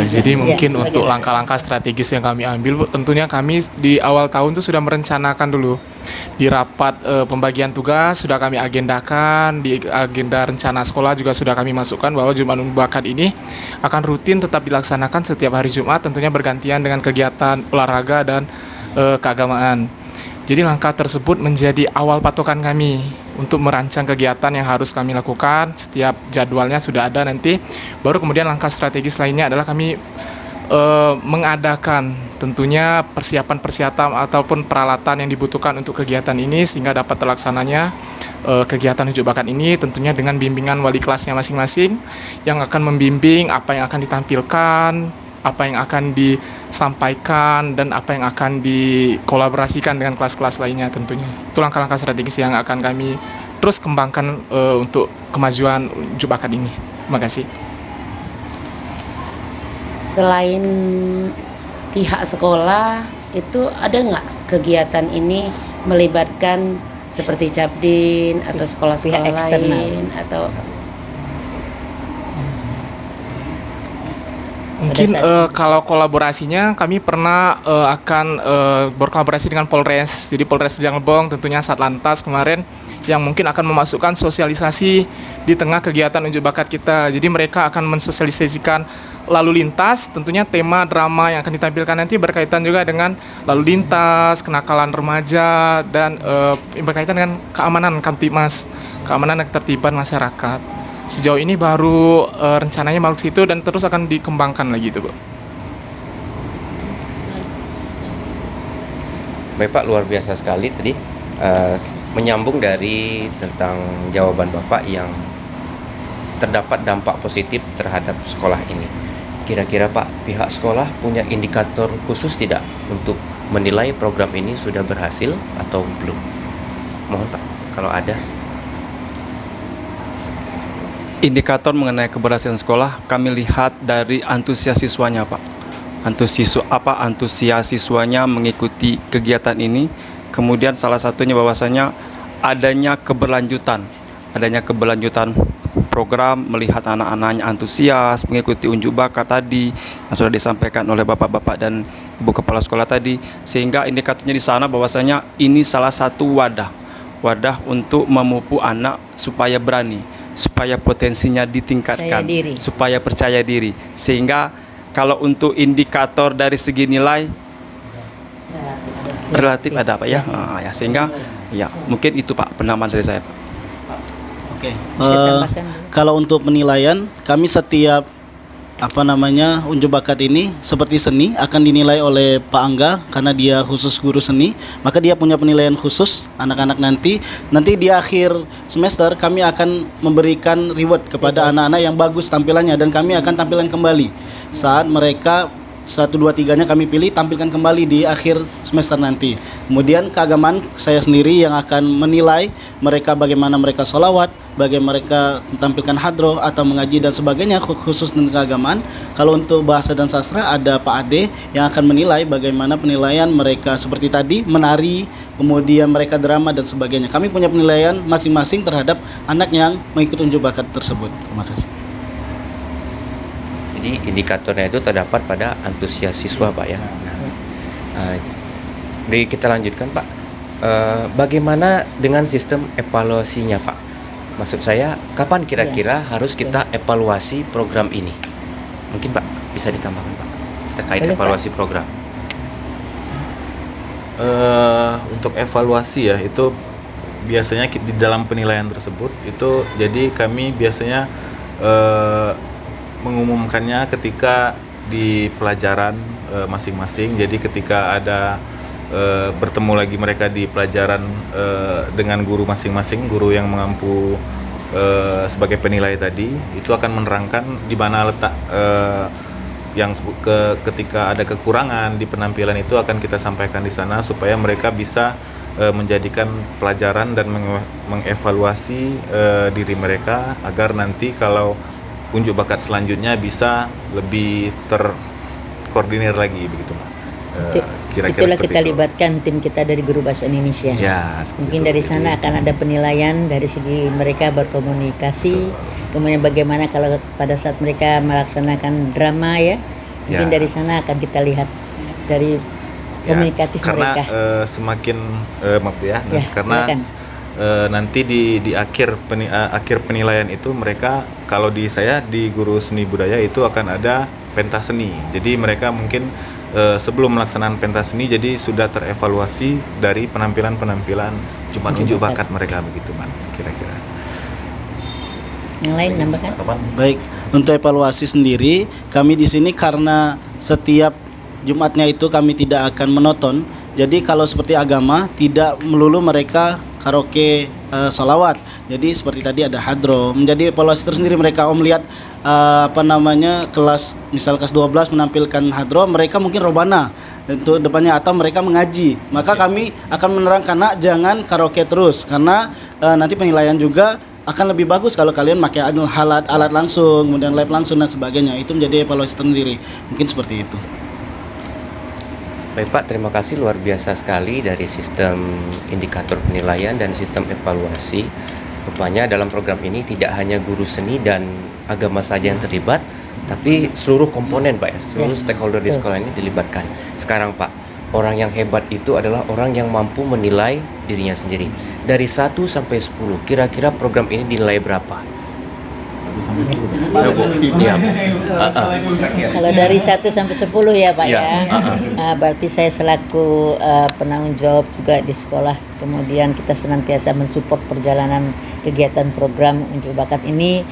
Jadi mungkin untuk langkah-langkah strategis yang kami ambil, Bu, tentunya kami di awal tahun itu sudah merencanakan dulu. Di rapat pembagian tugas sudah kami agendakan, di agenda rencana sekolah juga sudah kami masukkan bahwa Jumat Unjuk Bakat ini akan rutin tetap dilaksanakan setiap hari Jumat, tentunya bergantian dengan kegiatan olahraga dan keagamaan. Jadi langkah tersebut menjadi awal patokan kami untuk merancang kegiatan yang harus kami lakukan. Setiap jadwalnya sudah ada nanti. Baru kemudian langkah strategis lainnya adalah kami mengadakan tentunya persiapan ataupun peralatan yang dibutuhkan untuk kegiatan ini sehingga dapat terlaksananya kegiatan unjuk bakat ini, tentunya dengan bimbingan wali kelasnya masing-masing yang akan membimbing apa yang akan ditampilkan, apa yang akan disampaikan, dan apa yang akan dikolaborasikan dengan kelas-kelas lainnya tentunya. Itu langkah-langkah strategis yang akan kami terus kembangkan untuk kemajuan unjuk bakat ini. Terima kasih. Selain pihak sekolah, itu ada nggak kegiatan ini melibatkan seperti Capdin atau sekolah-sekolah lain atau mungkin kalau kolaborasinya kami pernah akan berkolaborasi dengan Polres. Jadi Polres Rejang Lebong tentunya Satlantas kemarin yang mungkin akan memasukkan sosialisasi di tengah kegiatan unjuk bakat kita. Jadi mereka akan mensosialisasikan lalu lintas, tentunya tema drama yang akan ditampilkan nanti berkaitan juga dengan lalu lintas, kenakalan remaja, dan berkaitan dengan keamanan Kamtibmas, keamanan dan ketertiban masyarakat. Sejauh ini baru rencananya mau ke situ dan terus akan dikembangkan lagi itu, Bu. Baik Pak, luar biasa sekali tadi menyambung dari tentang jawaban Bapak yang terdapat dampak positif terhadap sekolah ini. Kira-kira Pak, pihak sekolah punya indikator khusus tidak untuk menilai program ini sudah berhasil atau belum? Mohon Pak, kalau ada. Indikator mengenai keberhasilan sekolah kami lihat dari antusias siswanya, Pak. Antusias siswanya mengikuti kegiatan ini. Kemudian salah satunya bahwasanya adanya keberlanjutan program, melihat anak-anaknya antusias mengikuti unjuk bakat tadi yang sudah disampaikan oleh bapak-bapak dan ibu kepala sekolah tadi, sehingga indikatornya di sana bahwasanya ini salah satu wadah untuk memupuk anak supaya berani, supaya potensinya ditingkatkan, supaya percaya diri. Sehingga kalau untuk indikator dari segi nilai relatif ada Pak ya, sehingga ya mungkin itu Pak penambahan dari saya Pak. Oke. Kalau untuk penilaian, kami setiap unjuk bakat ini seperti seni akan dinilai oleh Pak Angga karena dia khusus guru seni, maka dia punya penilaian khusus anak-anak nanti di akhir semester kami akan memberikan reward kepada anak-anak yang bagus tampilannya, dan kami akan tampilkan kembali saat mereka 1, 2, 3-nya kami pilih, tampilkan kembali di akhir semester nanti. Kemudian keagamaan saya sendiri yang akan menilai mereka, bagaimana mereka sholawat, bagaimana mereka tampilkan hadroh atau mengaji dan sebagainya, khusus tentang keagamaan. Kalau untuk bahasa dan sastra ada Pak Ade yang akan menilai bagaimana penilaian mereka seperti tadi, menari, kemudian mereka drama dan sebagainya. Kami punya penilaian masing-masing terhadap anak yang mengikuti unjuk bakat tersebut. Terima kasih. Jadi indikatornya itu terdapat pada antusias siswa Pak ya. Kita lanjutkan Pak. Bagaimana dengan sistem evaluasinya Pak? Maksud saya, kapan kira-kira harus kita evaluasi program ini? Mungkin Pak bisa ditambahkan Pak terkait evaluasi program. Untuk evaluasi ya, itu biasanya di dalam penilaian tersebut itu, jadi kami biasanya mengumumkannya ketika di pelajaran masing-masing. Jadi ketika ada bertemu lagi mereka di pelajaran dengan guru masing-masing, guru yang mengampu sebagai penilai tadi, itu akan menerangkan di mana letak yang ketika ada kekurangan di penampilan itu akan kita sampaikan di sana supaya mereka bisa menjadikan pelajaran dan mengevaluasi diri mereka agar nanti kalau unjuk bakat selanjutnya bisa lebih terkoordinir lagi begitu Pak. Itulah kita libatkan tim kita dari Guru Bahasa Indonesia. Ya, mungkin dari sana akan ada penilaian dari segi mereka berkomunikasi. Kemudian bagaimana kalau pada saat mereka melaksanakan drama ya, mungkin dari sana akan kita lihat dari komunikatif karena mereka. Semakin karena nanti di akhir penilaian itu mereka, kalau di saya di guru seni budaya itu akan ada pentas seni. Jadi mereka mungkin sebelum melaksanakan pentas seni jadi sudah terevaluasi dari penampilan unjuk bakat mereka begitu Pak kira-kira. Yang lain nambahkan? Baik, untuk evaluasi sendiri kami di sini karena setiap Jumatnya itu kami tidak akan menonton. Jadi kalau seperti agama tidak melulu mereka karaoke sholawat. Jadi seperti tadi ada hadroh. Menjadi evaluasi tersendiri mereka melihat kelas misal kelas 12 menampilkan hadroh, mereka mungkin robana untuk depannya atau mereka mengaji. Maka kami akan menerangkan jangan karaoke terus karena nanti penilaian juga akan lebih bagus kalau kalian pakai alat langsung, kemudian live langsung dan sebagainya. Itu menjadi evaluasi tersendiri. Mungkin seperti itu. Baik Pak, terima kasih luar biasa sekali dari sistem indikator penilaian dan sistem evaluasi. Rupanya dalam program ini tidak hanya guru seni dan agama saja yang terlibat, tapi seluruh komponen Pak ya, seluruh stakeholder di sekolah ini dilibatkan. Sekarang Pak, orang yang hebat itu adalah orang yang mampu menilai dirinya sendiri. Dari 1 sampai 10, kira-kira program ini dinilai berapa? Kalau dari 1 sampai 10 ya Pak ya. Berarti saya selaku penanggung jawab juga di sekolah, kemudian kita senantiasa mensupport perjalanan kegiatan program unjuk bakat ini.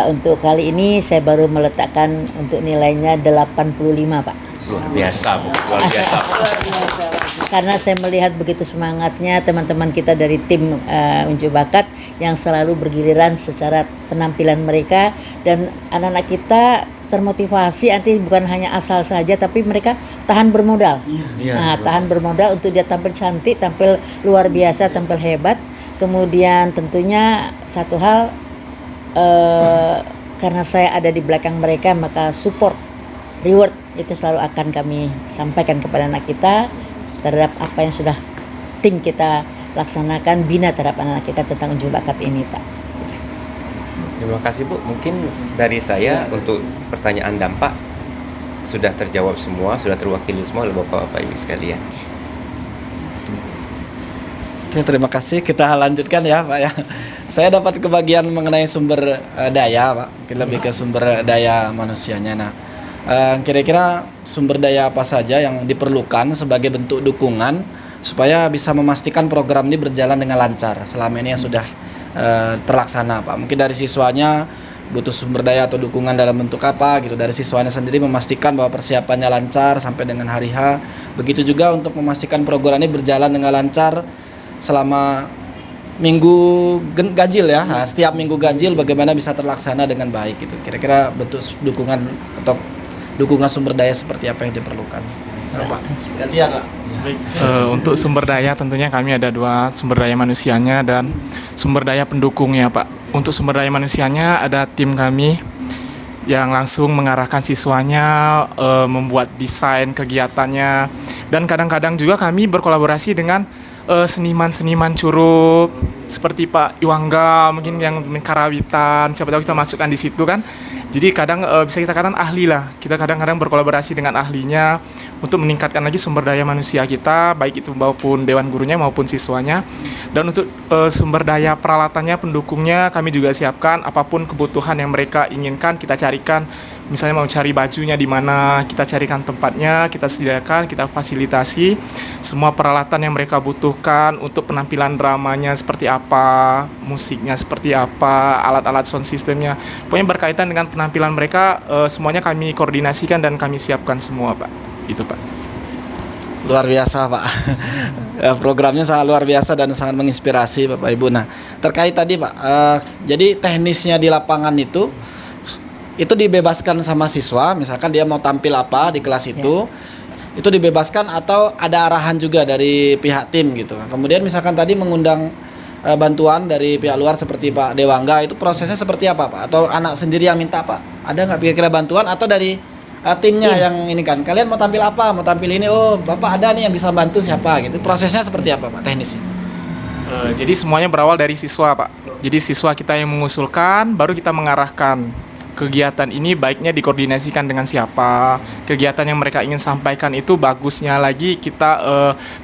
Untuk kali ini saya baru meletakkan untuk nilainya 85 Pak. Luar biasa Bu, luar biasa. Karena saya melihat begitu semangatnya teman-teman kita dari tim unjuk bakat yang selalu bergiliran secara penampilan mereka, dan anak-anak kita termotivasi, nanti bukan hanya asal saja, tapi mereka tahan bermodal. Tahan bermodal untuk dia tampil cantik, tampil luar biasa, tampil hebat. Kemudian tentunya satu hal, karena saya ada di belakang mereka, maka support, reward itu selalu akan kami sampaikan kepada anak kita terhadap apa yang sudah tim kita laksanakan, bina terhadap anak kita tentang unjuk bakat ini, Pak. Terima kasih Bu. Mungkin dari saya untuk pertanyaan dampak sudah terjawab semua, sudah terwakili semua oleh Bapak-Bapak Ibu sekalian. Oke, terima kasih. Kita lanjutkan ya Pak ya. Saya dapat kebagian mengenai sumber daya Pak. Mungkin lebih ke sumber daya manusianya. Nah, kira-kira sumber daya apa saja yang diperlukan sebagai bentuk dukungan supaya bisa memastikan program ini berjalan dengan lancar selama ini yang sudah terlaksana Pak. Mungkin dari siswanya butuh sumber daya atau dukungan dalam bentuk apa gitu. Dari siswanya sendiri memastikan bahwa persiapannya lancar sampai dengan hari H. Begitu juga untuk memastikan program ini berjalan dengan lancar selama minggu ganjil ya. Setiap minggu ganjil bagaimana bisa terlaksana dengan baik gitu. Kira-kira bentuk dukungan atau dukungan sumber daya seperti apa yang diperlukan. Pak. Gantian Pak. Untuk sumber daya tentunya kami ada 2, sumber daya manusianya dan sumber daya pendukungnya Pak. Untuk sumber daya manusianya ada tim kami yang langsung mengarahkan siswanya, membuat desain kegiatannya, dan kadang-kadang juga kami berkolaborasi dengan seniman-seniman curup seperti Pak Iwangga mungkin yang karawitan, siapa tahu kita masukkan di situ kan. Jadi kadang bisa kita katakan ahli lah. Kita kadang-kadang berkolaborasi dengan ahlinya untuk meningkatkan lagi sumber daya manusia kita, baik itu maupun dewan gurunya maupun siswanya. Dan untuk sumber daya peralatannya, pendukungnya kami juga siapkan apapun kebutuhan yang mereka inginkan kita carikan. Misalnya mau cari bajunya di mana, kita carikan tempatnya, kita sediakan, kita fasilitasi semua peralatan yang mereka butuhkan untuk penampilan dramanya seperti apa, musiknya seperti apa, alat-alat sound systemnya. Pokoknya berkaitan dengan penampilan mereka, semuanya kami koordinasikan dan kami siapkan semua Pak. Itu Pak. Luar biasa Pak. Programnya sangat luar biasa dan sangat menginspirasi Bapak Ibu. Nah, terkait tadi Pak, jadi teknisnya di lapangan itu dibebaskan sama siswa, misalkan dia mau tampil apa di kelas itu dibebaskan atau ada arahan juga dari pihak tim gitu. Kemudian misalkan tadi mengundang bantuan dari pihak luar seperti Pak Dewangga, itu prosesnya seperti apa Pak? Atau anak sendiri yang minta Pak? Ada nggak kira-kira bantuan atau dari timnya yang ini kan? Kalian mau tampil apa? Mau tampil ini? Oh Bapak ada nih yang bisa bantu siapa gitu. Prosesnya seperti apa Pak teknisnya? Jadi semuanya berawal dari siswa Pak. Jadi siswa kita yang mengusulkan, baru kita mengarahkan. Kegiatan ini baiknya dikoordinasikan dengan siapa, kegiatan yang mereka ingin sampaikan itu bagusnya lagi kita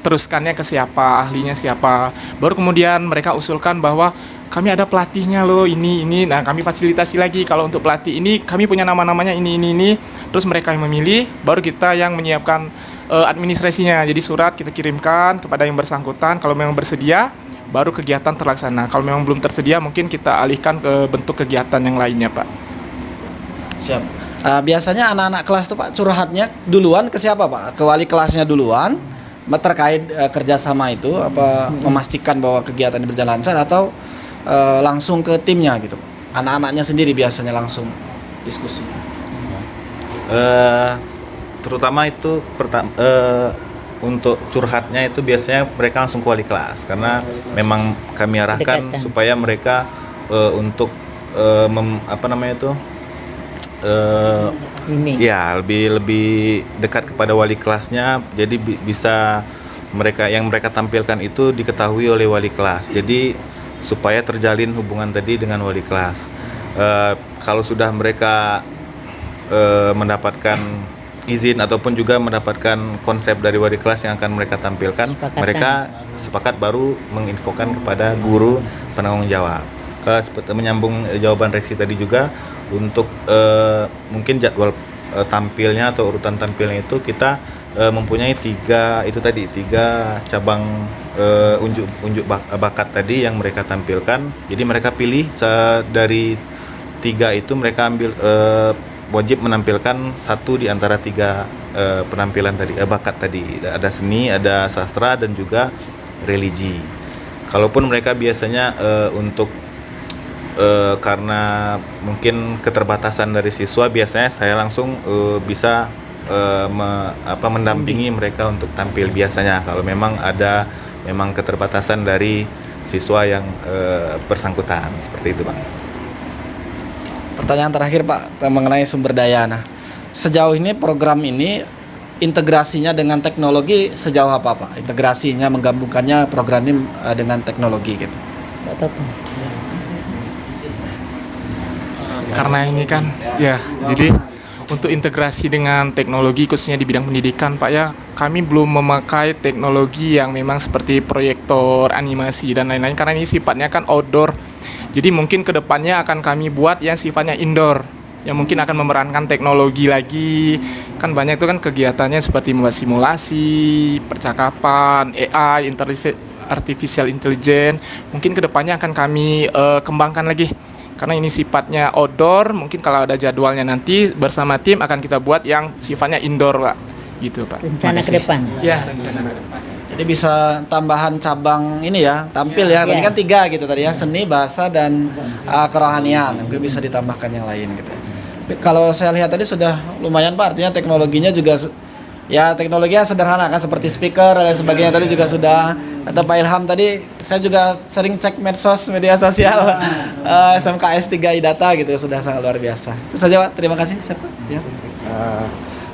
teruskannya ke siapa, ahlinya siapa. Baru kemudian mereka usulkan bahwa kami ada pelatihnya loh ini. Nah kami fasilitasi lagi, kalau untuk pelatih ini kami punya nama-namanya ini. Terus mereka yang memilih, baru kita yang menyiapkan administrasinya. Jadi surat kita kirimkan kepada yang bersangkutan, kalau memang bersedia baru kegiatan terlaksana. Kalau memang belum tersedia mungkin kita alihkan ke bentuk kegiatan yang lainnya Pak. Siap. Biasanya anak-anak kelas tuh Pak curhatnya duluan ke siapa Pak? Ke wali kelasnya duluan terkait kerjasama itu, apa memastikan bahwa kegiatan ini berjalan lancar atau langsung ke timnya gitu? Anak-anaknya sendiri biasanya langsung diskusi. Terutama itu untuk curhatnya itu biasanya mereka langsung ke wali kelas karena memang kami arahkan supaya mereka untuk ya lebih dekat kepada wali kelasnya, jadi bisa mereka tampilkan itu diketahui oleh wali kelas, jadi supaya terjalin hubungan tadi dengan wali kelas. Kalau sudah mereka mendapatkan izin ataupun juga mendapatkan konsep dari wali kelas yang akan mereka tampilkan, mereka sepakat baru menginfokan kepada guru penanggung jawab. Menyambung jawaban Reksi tadi juga, untuk mungkin jadwal tampilnya atau urutan tampilnya itu kita mempunyai 3 cabang unjuk bakat tadi yang mereka tampilkan. Jadi mereka pilih dari 3 itu mereka ambil wajib menampilkan 1 di antara 3 penampilan tadi, bakat tadi. Ada seni, ada sastra dan juga religi. Kalaupun mereka biasanya untuk karena mungkin keterbatasan dari siswa, biasanya saya langsung bisa mendampingi mereka untuk tampil biasanya kalau memang ada keterbatasan dari siswa yang bersangkutan, seperti itu Bang. Pertanyaan terakhir Pak mengenai sumber daya. Nah, sejauh ini program ini integrasinya dengan teknologi sejauh apa Pak? Integrasinya menggabungkannya program ini dengan teknologi gitu. Karena ini kan ya, jadi untuk integrasi dengan teknologi khususnya di bidang pendidikan Pak ya, kami belum memakai teknologi yang memang seperti proyektor, animasi dan lain-lain karena ini sifatnya kan outdoor. Jadi mungkin kedepannya akan kami buat yang sifatnya indoor, yang mungkin akan memerankan teknologi lagi. Kan banyak itu kan kegiatannya seperti membuat simulasi, percakapan, AI, artificial intelligence. Mungkin kedepannya akan kami kembangkan lagi. Karena ini sifatnya outdoor, mungkin kalau ada jadwalnya nanti bersama tim akan kita buat yang sifatnya indoor Pak. Gitu Pak. Rencana ke depan. Ya, rencana ke depan. Jadi bisa tambahan cabang ini ya, tampil ya. Tadi kan 3 gitu tadi ya, seni, bahasa dan kerohanian. Mungkin bisa ditambahkan yang lain gitu. Tapi kalau saya lihat tadi sudah lumayan Pak, artinya teknologinya juga ya teknologinya sederhana kan, seperti speaker dan sebagainya tadi juga sudah. Kata Pak Ilham tadi, saya juga sering cek medsos, media sosial SMKS 3 IDATA gitu, sudah sangat luar biasa. Itu saja Pak, terima kasih. Ya.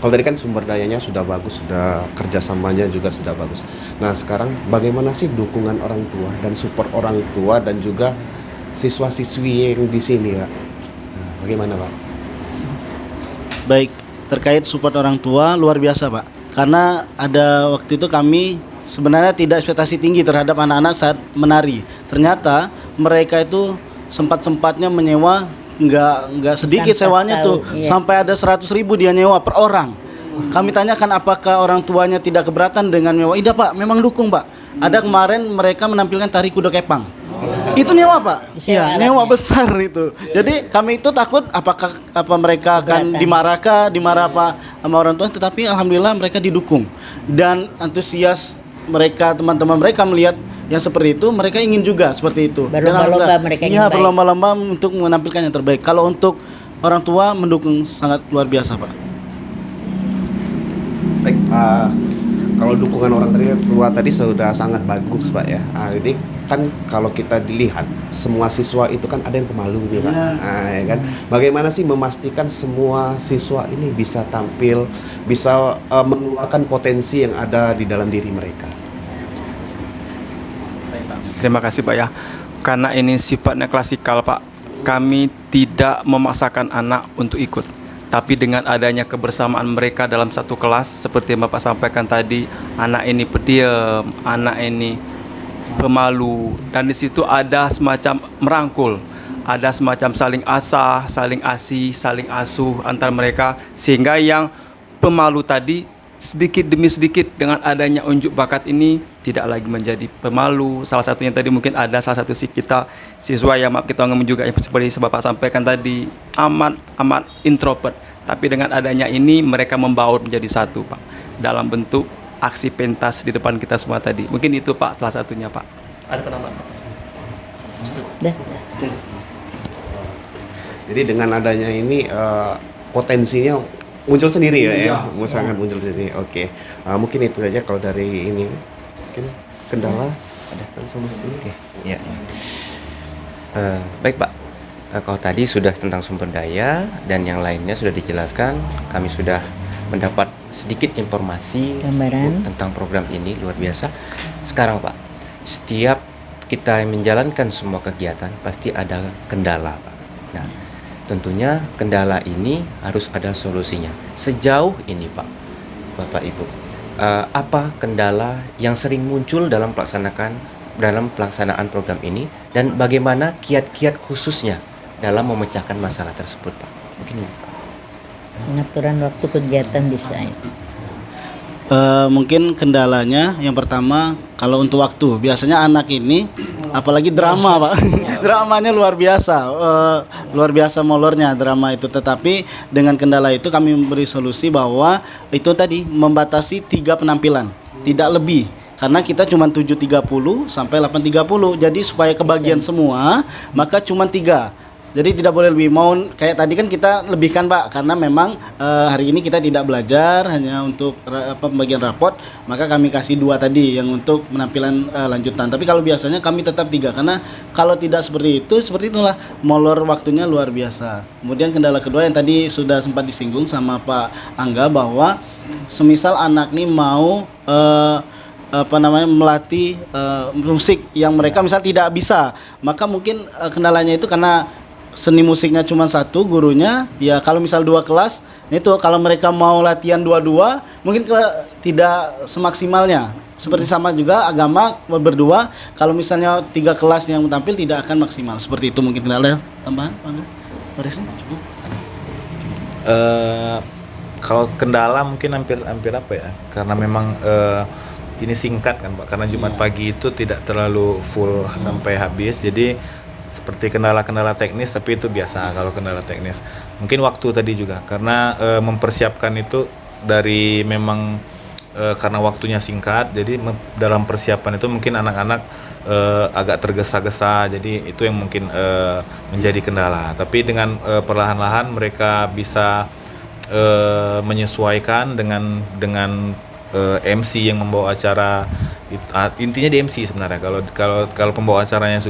Kalau tadi kan sumber dayanya sudah bagus, sudah kerjasamanya juga sudah bagus. Nah sekarang bagaimana sih dukungan orang tua dan support orang tua dan juga siswa-siswi yang di sini Pak? Nah, bagaimana Pak? Baik, terkait support orang tua luar biasa Pak. Karena ada waktu itu kami sebenarnya tidak ekspektasi tinggi terhadap anak-anak saat menari. Ternyata mereka itu sempat-sempatnya menyewa nggak sedikit sewanya tuh, sampai ada 100.000 dia nyewa per orang. Kami tanyakan apakah orang tuanya tidak keberatan dengan nyewa. Tidak Pak, memang dukung Pak. Ada kemarin mereka menampilkan tari kuda kepang. Itu nyewa Pak, iya nyewa besar itu. Jadi kami itu takut apa mereka akan dimarah apa sama orang tua, tetapi alhamdulillah mereka didukung dan antusias mereka, teman-teman mereka melihat yang seperti itu, mereka ingin juga seperti itu. Berlomba-lomba mereka ingin baik. Berlomba-lomba untuk menampilkan yang terbaik. Kalau untuk orang tua mendukung sangat luar biasa Pak. Baik, kalau dukungan orang tua tadi sudah sangat bagus Pak ya. Ini kan kalau kita dilihat semua siswa itu kan ada yang pemalu nih Pak. Ya kan? Bagaimana sih memastikan semua siswa ini bisa tampil, bisa mengeluarkan potensi yang ada di dalam diri mereka? Terima kasih Pak ya. Karena ini sifatnya klasikal Pak, kami tidak memaksakan anak untuk ikut. Tapi dengan adanya kebersamaan mereka dalam satu kelas, seperti yang Bapak sampaikan tadi, anak ini pendiam, anak ini pemalu, dan di situ ada semacam merangkul, ada semacam saling asah, saling asih, saling asuh antar mereka, sehingga yang pemalu tadi sedikit demi sedikit dengan adanya unjuk bakat ini tidak lagi menjadi pemalu. Salah satunya tadi mungkin ada salah satu siswa yang maaf kita ngomong juga yang seperti Bapak sampaikan tadi amat introvert, tapi dengan adanya ini mereka membaur menjadi satu Pak dalam bentuk aksi pentas di depan kita semua tadi. Mungkin itu Pak salah satunya Pak. Ada penambahan Pak? Jadi dengan adanya ini potensinya muncul sendiri ya, sangat muncul sendiri. Oke, mungkin itu saja kalau dari ini. Mungkin kendala ada kan solusi? Oke, ya. Baik Pak, kalau tadi sudah tentang sumber daya dan yang lainnya sudah dijelaskan, kami sudah mendapat sedikit informasi tentang program ini, luar biasa. Sekarang Pak, setiap kita menjalankan semua kegiatan pasti ada kendala Pak. Nah, tentunya kendala ini harus ada solusinya. Sejauh ini Pak, Bapak Ibu, apa kendala yang sering muncul dalam pelaksanaan program ini dan bagaimana kiat-kiat khususnya dalam memecahkan masalah tersebut Pak? Mungkin pengaturan waktu kegiatan bisa itu. Mungkin kendalanya yang pertama kalau untuk waktu, biasanya anak ini apalagi drama Pak, dramanya luar biasa molornya drama itu. Tetapi dengan kendala itu kami memberi solusi bahwa itu tadi membatasi 3 penampilan, tidak lebih. karena kita cuma 7.30 sampai 8.30. Jadi supaya kebagian semua, maka cuma 3. Jadi tidak boleh lebih. Mau kayak tadi kan kita lebihkan Pak, karena memang hari ini kita tidak belajar hanya untuk pembagian rapot, maka kami kasih 2 tadi yang untuk penampilan lanjutan. Tapi kalau biasanya kami tetap 3, karena kalau tidak seperti itulah molor waktunya luar biasa. Kemudian kendala kedua yang tadi sudah sempat disinggung sama Pak Angga, bahwa semisal anak nih mau melatih musik yang mereka misal tidak bisa, maka mungkin kendalanya itu karena seni musiknya cuma 1 gurunya, ya kalau misal 2 kelas itu kalau mereka mau latihan 2-2 mungkin tidak semaksimalnya. Seperti sama juga agama berdua, kalau misalnya 3 kelas yang tampil tidak akan maksimal. Seperti itu mungkin kendala tambahan Pak Barisnya cukup. Kalau kendala mungkin hampir apa ya, karena memang ini singkat kan Pak, karena Jumat pagi itu tidak terlalu full sampai habis, jadi seperti kendala-kendala teknis, tapi itu biasa kalau kendala teknis. Mungkin waktu tadi juga, karena mempersiapkan itu dari memang karena waktunya singkat, jadi dalam persiapan itu mungkin anak-anak agak tergesa-gesa, jadi itu yang mungkin menjadi kendala. Tapi dengan perlahan-lahan mereka bisa menyesuaikan dengan MC yang membawa acara. Intinya di MC sebenarnya. Kalau pembawa acaranya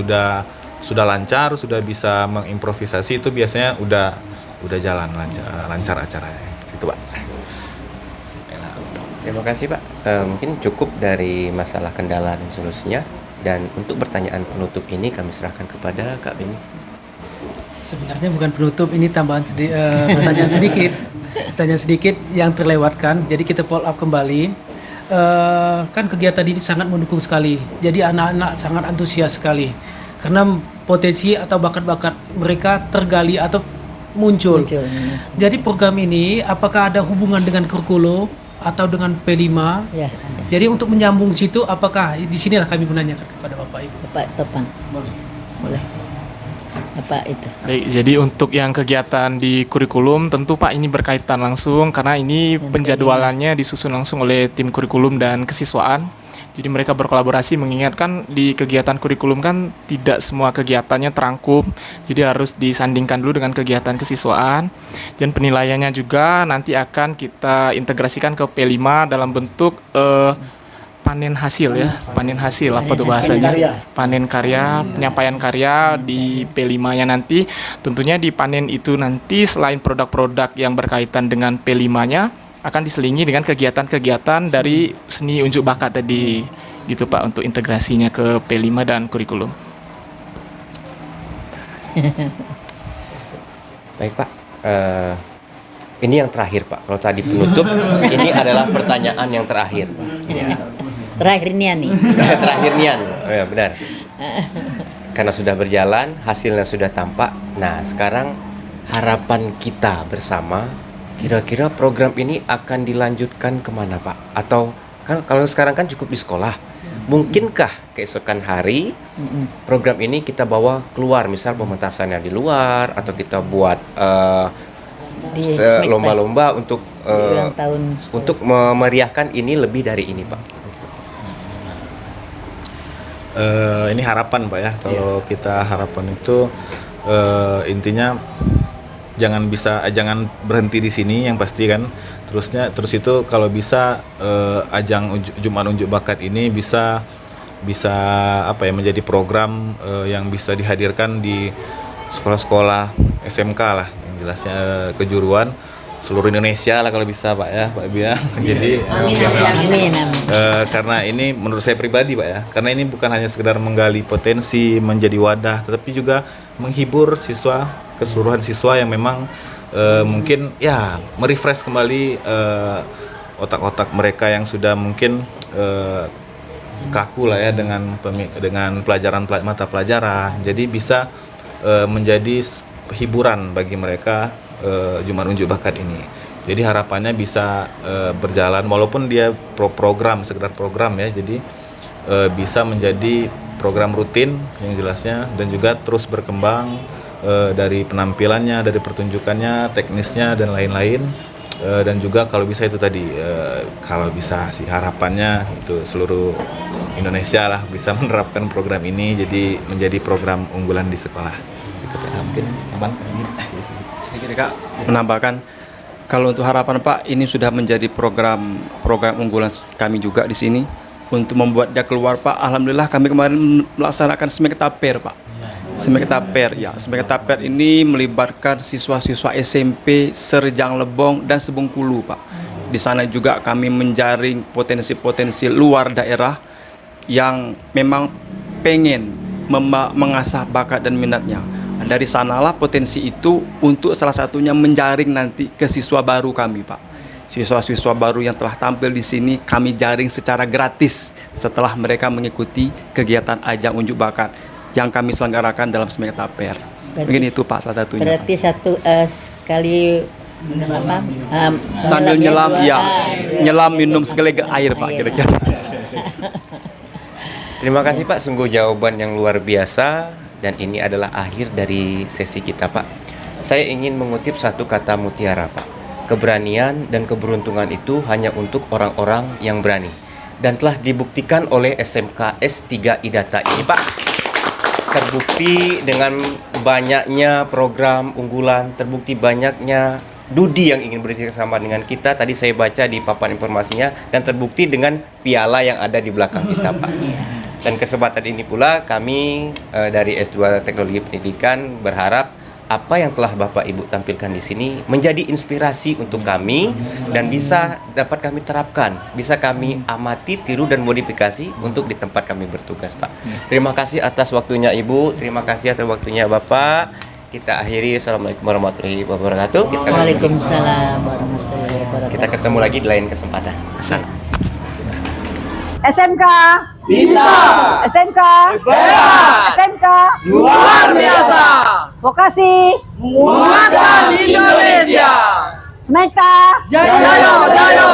sudah lancar, sudah bisa mengimprovisasi, itu biasanya udah jalan lancar acaranya. Itu Pak. Terima kasih Pak. Mungkin cukup dari masalah kendala dan solusinya. Dan untuk pertanyaan penutup ini kami serahkan kepada Kak Beni. Sebenarnya bukan penutup, ini tambahan pertanyaan sedikit yang terlewatkan. Jadi kita follow up kembali. Kan kegiatan ini sangat mendukung sekali. Jadi anak-anak sangat antusias sekali. Karena potensi atau bakat-bakat mereka tergali atau muncul. Jadi program ini apakah ada hubungan dengan kurikulum atau dengan P5? Ya. Jadi untuk menyambung situ, apakah di sinilah kami menanyakan kepada Bapak Ibu. Bapak Topan. Boleh. Apa itu? Baik, jadi untuk yang kegiatan di kurikulum tentu Pak ini berkaitan langsung karena ini penjadwalannya disusun langsung oleh tim kurikulum dan kesiswaan. Jadi mereka berkolaborasi, mengingatkan di kegiatan kurikulum kan tidak semua kegiatannya terangkum, jadi harus disandingkan dulu dengan kegiatan kesiswaan. Dan penilaiannya juga nanti akan kita integrasikan ke P5 dalam bentuk panen hasil ya, panen hasil apa tuh bahasanya? Panen karya, penyampaian karya di P5-nya nanti. Tentunya di panen itu nanti selain produk-produk yang berkaitan dengan P5-nya akan diselingi dengan kegiatan-kegiatan dari seni unjuk bakat tadi gitu Pak, untuk integrasinya ke P5 dan kurikulum. Baik Pak, ini yang terakhir Pak. Kalau tadi penutup, ini adalah pertanyaan yang terakhir. Terakhir Nian nih. Terakhir Nian, oh ya benar. Karena sudah berjalan, hasilnya sudah tampak. Nah sekarang harapan kita bersama, kira-kira program ini akan dilanjutkan kemana Pak? Atau kan kalau sekarang kan cukup di sekolah, mungkinkah keesokan hari program ini kita bawa keluar, misal pementasannya di luar, atau kita buat lomba-lomba untuk memeriahkan ini lebih dari ini Pak? Ini harapan Pak ya. Kalau kita harapan itu intinya jangan berhenti di sini yang pasti kan. Terus itu kalau bisa ajang Jumat Unjuk Bakat ini bisa apa ya, menjadi program yang bisa dihadirkan di sekolah-sekolah SMK lah, yang jelasnya kejuruan seluruh Indonesia lah kalau bisa Pak ya, Pak Bia. Jadi karena ini menurut saya pribadi Pak ya, karena ini bukan hanya sekedar menggali potensi menjadi wadah, tetapi juga menghibur keseluruhan siswa yang memang mungkin ya merefresh kembali otak-otak mereka yang sudah mungkin kaku lah ya dengan mata pelajaran. Jadi bisa menjadi hiburan bagi mereka Jumat Unjuk Bakat ini. Jadi harapannya bisa berjalan walaupun dia sekedar program ya. Jadi bisa menjadi program rutin yang jelasnya, dan juga terus berkembang dari penampilannya, dari pertunjukannya, teknisnya dan lain-lain. Dan juga kalau bisa itu tadi, kalau bisa sih harapannya itu seluruh Indonesia lah bisa menerapkan program ini jadi menjadi program unggulan di sekolah. Gitu, Pak. Mungkin aman. Sedikit Kak, menambahkan kalau untuk harapan Pak, ini sudah menjadi program unggulan kami juga di sini untuk membuat dia keluar Pak. Alhamdulillah kami kemarin melaksanakan Smektaper Pak. Smektaper ini melibatkan siswa-siswa SMP Serjang Lebong dan Sebungkulu Pak. Di sana juga kami menjaring potensi-potensi luar daerah yang memang pengen mengasah bakat dan minatnya. Dari sanalah potensi itu untuk salah satunya menjaring nanti ke siswa baru kami Pak. Siswa-siswa baru yang telah tampil di sini kami jaring secara gratis setelah mereka mengikuti kegiatan ajang unjuk bakat yang kami selenggarakan dalam Smektaper. Mungkin itu Pak salah satunya. Berarti satu sekali sambil nyelam nyelam minum segelega air Pak kira-kira. Terima kasih Pak, sungguh jawaban yang luar biasa dan ini adalah akhir dari sesi kita Pak. Saya ingin mengutip satu kata mutiara Pak. Keberanian dan keberuntungan itu hanya untuk orang-orang yang berani dan telah dibuktikan oleh SMK S3 Idata ini Pak. Terbukti dengan banyaknya program unggulan, terbukti banyaknya Dudi yang ingin bersama dengan kita. Tadi saya baca di papan informasinya dan terbukti dengan piala yang ada di belakang kita Pak. Dan kesempatan ini pula kami dari S2 Teknologi Pendidikan berharap apa yang telah Bapak Ibu tampilkan di sini menjadi inspirasi untuk kami dan bisa dapat kami terapkan, bisa kami amati, tiru dan modifikasi untuk di tempat kami bertugas, Pak. Terima kasih atas waktunya Ibu, terima kasih atas waktunya Bapak. Kita akhiri. Assalamualaikum warahmatullahi wabarakatuh. Waalaikumsalam warahmatullahi wabarakatuh. Kita ketemu lagi di lain kesempatan. Assalam. SMK bisa, SMK hebat, SMK luar biasa, vokasi menguatkan Indonesia. Smekta Jayo, jayo.